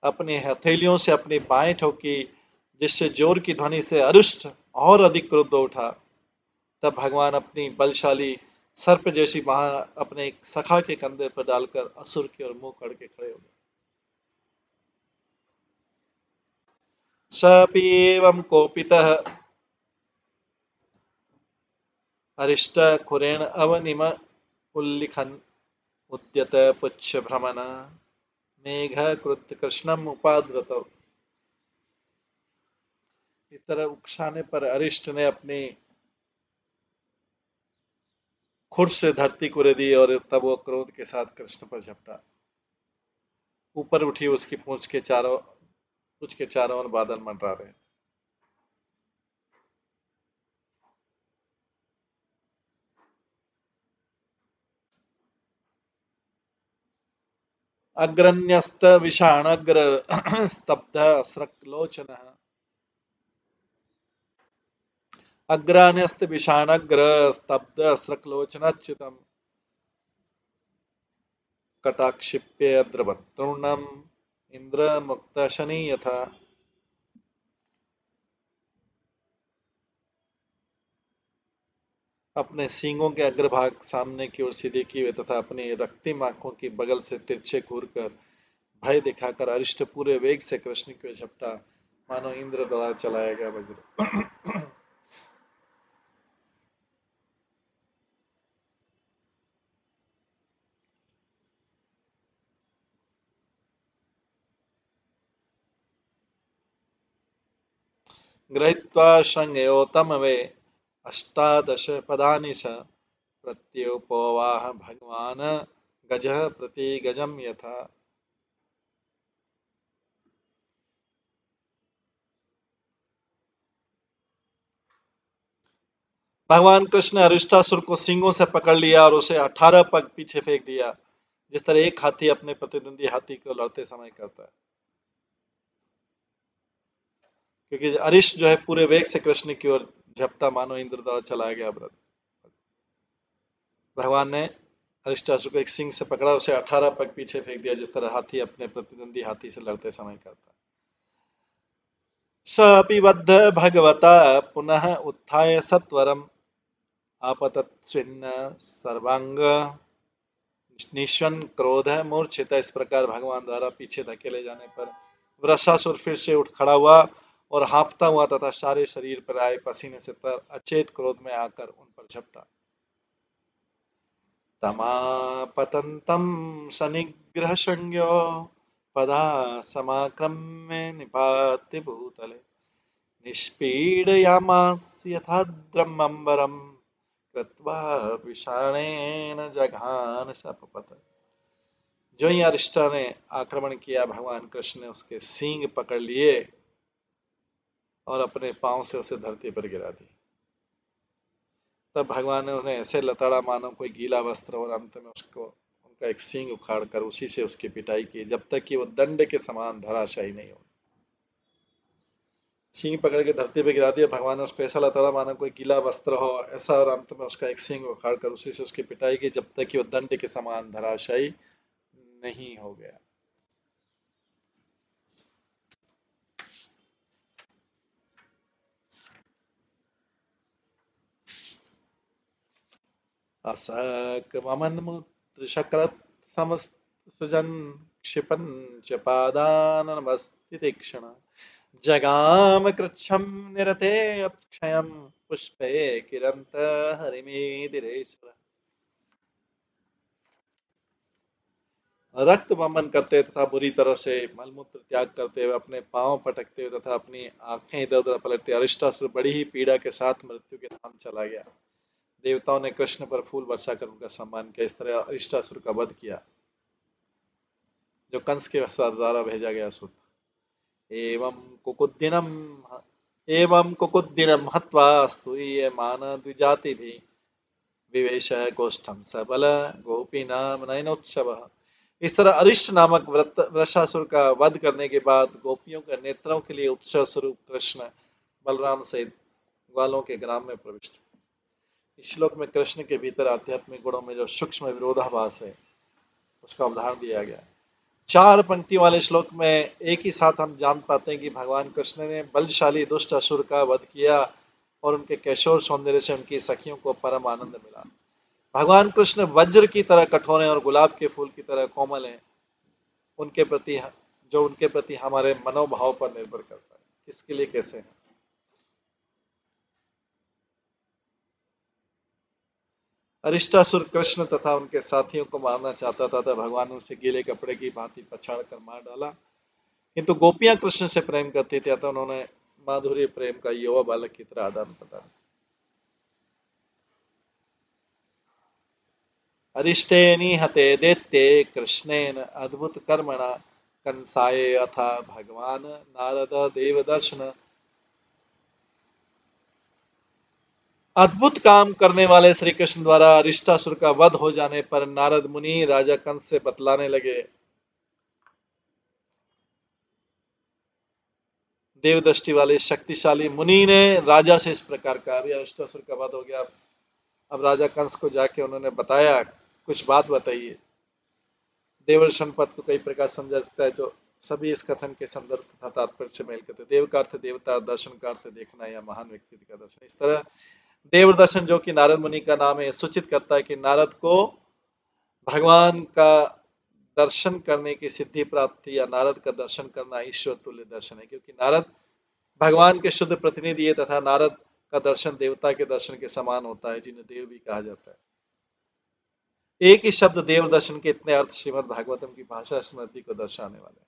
अपनी हथेलियों से अपनी बाएं ठोकी, जिससे जोर की ध्वनि से अरिष्ट और अधिक क्रुद्ध उठा। तब भगवान अपनी बलशाली सर्प जैसी बाह अपने एक सखा के कंधे पर डालकर असुर की ओर मुंह करके खड़े हो गए। सपि एवं कोपितः अरिष्ट खुरेण अवनिम उल्लिखन् उद्यत पुच्छ भ्रमण मेघ कृत कृष्णम उपाद्रत। इस तरह उकसाने पर अरिष्ट ने अपनी खुर से धरती को दी और तब वो क्रोध के साथ कृष्ण पर झपटा। ऊपर उठी उसकी पूंछ के चारों ओर बादल मंडरा रहे। अग्रण्यस्त विषाणग्र स्तब्ध स्रक्लोचन अग्रान्यस्त विषाणग्र स्तब्ध स्रक्लोचनच्युतम कटाक्षिप्य द्रवतृणम इंद्र मुक्त शनि यथा। अपने सींगों के अग्रभाग सामने की ओर सीधे किए हुए तथा अपनी रक्तिम आंखों की बगल से तिरछे घूरकर भय दिखाकर अरिष्ट पूरे वेग से कृष्ण की ओर झपटा, मानो इंद्र द्वारा चलाया गया वज्र। गृहीत्वा शृंगयोतम वे अष्टादश पदानि च प्रत्युपवाह भगवान गजः प्रति गजम यथा। भगवान कृष्ण ने अरिष्टासुर को सींगों से पकड़ लिया और उसे 18 पग पीछे फेंक दिया, जिस तरह एक हाथी अपने प्रतिद्वंदी हाथी को लड़ते समय करता है। क्योंकि अरिष्ट जो है पूरे वेग से कृष्ण की ओर झपटा, मानो इंद्र द्वारा चलाया गया व्रत। भगवान ने अरिष्टासुर को एक सिंह से पकड़ा, उसे 18 पग पीछे फेंक दिया, जिस तरह हाथी अपने प्रतिद्वंदी हाथी से लड़ते समय करता है। स अपि बद्ध भगवता पुनः उत्थाय सत्वरम आपतत्स्विन्न सर्वांग निश्वन क्रोध मूर्छित। इस प्रकार भगवान द्वारा पीछे धकेले जाने पर वृषासुर फिर से उठ खड़ा हुआ और हाँफता हुआ तथा सारे शरीर पर आए पसीने से तर अचेत क्रोध में आकर उन पर झपटा। तमापतंतम सनिग्रह संज्ञो पदा समाक्रम्य निपात्य भूतले निष्पीडयामास यथा द्रम्बरम् कृत्वा विषाणेन जघान सपपत। जो ही अरिष्टा ने आक्रमण किया, भगवान कृष्ण ने उसके सींग पकड़ लिए और अपने पांव से उसे धरती पर गिरा दी। तब भगवान ने उन्हें ऐसे लताड़ा मानो कोई गीला वस्त्र, और अंत में उसको उनका एक सींग उखाड़ कर उसी से उसकी पिटाई की, जब तक कि वो दंड के समान धराशायी नहीं हो। सींग पकड़ के धरती पे गिरा दिया भगवान ने उसको, ऐसा लताड़ा माना कोई गीला वस्त्र हो ऐसा, और अंत में उसका एक सींग उखाड़ कर उसी से उसकी पिटाई की, जब तक कि वो दंड के समान धराशायी नहीं हो गया। असक्ममन्मुत्रशक्रत् समसृजन् क्षिपन् च पादाननमस्तितीक्ष्ण जगाम कृच्छं निरते अक्षयं पुष्पे किरन्त हरिमेदिरेश्वर। रक्त वमन करते तथा बुरी तरह से मलमूत्र त्याग करते हुए अपने पांव पटकते हुए तथा अपनी आंखें इधर उधर पलटते अरिष्टासुर बड़ी ही पीड़ा के साथ मृत्यु के धाम चला गया। देवताओं ने कृष्ण पर फूल वर्षा कर उनका सम्मान किया। इस तरह अरिष्टासुर का वध किया, जो कंस के द्वारा भेजा गया सुत। एवं कुकुद्दिनम एवं कुकुद्दिनम हत्वा स्तूयमान द्विजातिभिः विवेश गोष्ठम सबल गोपीनाम नयनोत्सवः। इस तरह अरिष्ट नामक वृषासुर का वध करने के बाद गोपियों के नेत्रों के लिए उत्सव स्वरूप कृष्ण बलराम सहित ग्वालों के ग्राम में प्रविष्ट। इस श्लोक में कृष्ण के भीतर आध्यात्मिक गुणों में जो सूक्ष्म विरोधाभास है उसका उदाहरण दिया गया। चार पंक्ति वाले श्लोक में एक ही साथ हम जान पाते हैं कि भगवान कृष्ण ने बलशाली दुष्ट असुर का वध किया और उनके कैशोर सौंदर्य से उनकी सखियों को परम आनंद मिला। भगवान कृष्ण वज्र की तरह कठोर हैं और गुलाब के फूल की तरह कोमल हैं। उनके प्रति जो उनके प्रति हमारे मनोभाव पर निर्भर करता है, किसके लिए कैसे है। अरिष्टासुर कृष्ण तथा उनके साथियों को मारना चाहता था, तो भगवान ने उसे गीले कपड़े की भांति पछाड़ कर मार डाला। किंतु गोपियां कृष्ण से प्रेम करती थी, अतः उन्होंने माधुर्य प्रेम का युवा बालक की तरह आदान प्रदान। अरिष्टे निहते दैत्ये कृष्णेन अद्भुत कर्मणा कंसाये अथा भगवान नारद देव दर्शन। अद्भुत काम करने वाले श्री कृष्ण द्वारा अरिष्टासुर का वध हो जाने पर नारद मुनि राजा कंस से बतलाने लगे। देवदृष्टि वाले शक्तिशाली मुनि ने राजा से इस प्रकार कहा, अभी अरिष्टासुर का वध हो गया, अब राजा कंस को जाके उन्होंने बताया, कुछ बात बताइए। देवर्षण पद को कई प्रकार समझा सकता है, जो सभी इस कथन के संदर्भ तथा तात्पर्य से मेल करते। देव का अर्थ देवता, दर्शन का अर्थ देखना या महान व्यक्ति का दर्शन। इस तरह देव दर्शन, जो कि नारद मुनि का नाम है, सूचित करता है कि नारद को भगवान का दर्शन करने की सिद्धि प्राप्त थी, या नारद का दर्शन करना ईश्वर तुल्य दर्शन है, क्योंकि नारद भगवान के शुद्ध प्रतिनिधि है तथा नारद का दर्शन देवता के दर्शन के समान होता है, जिन्हें देव भी कहा जाता है। एक ही शब्द देव दर्शन के इतने अर्थ श्रीमद् भागवतम की भाषा स्मृति को दर्शाने वाले हैं।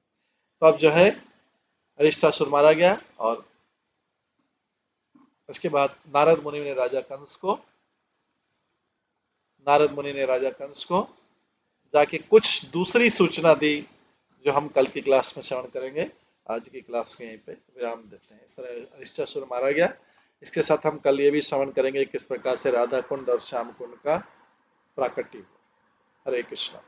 तो अब जो है अरिष्टासुर मारा गया, और उसके बाद नारद मुनि ने राजा कंस को जाके कुछ दूसरी सूचना दी, जो हम कल की क्लास में श्रवण करेंगे। आज की क्लास को यहीं पे विराम देते हैं। इस तरह अरिष्टासुर मारा गया। इसके साथ हम कल ये भी श्रवण करेंगे किस प्रकार से राधा कुंड और श्याम कुंड का प्राकट्य। हरे कृष्णा।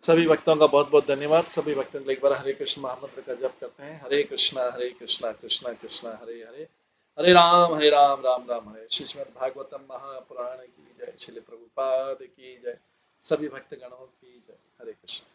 सभी भक्तों का बहुत बहुत धन्यवाद। सभी भक्तों एक बार हरे कृष्ण महामंत्र का जप करते हैं। हरे कृष्णा कृष्णा कृष्णा हरे हरे, हरे राम राम राम हरे। श्रीमद् भागवतम महापुराण की जय। श्रील प्रभुपाद की जय। सभी भक्तगणों की जय। हरे कृष्ण।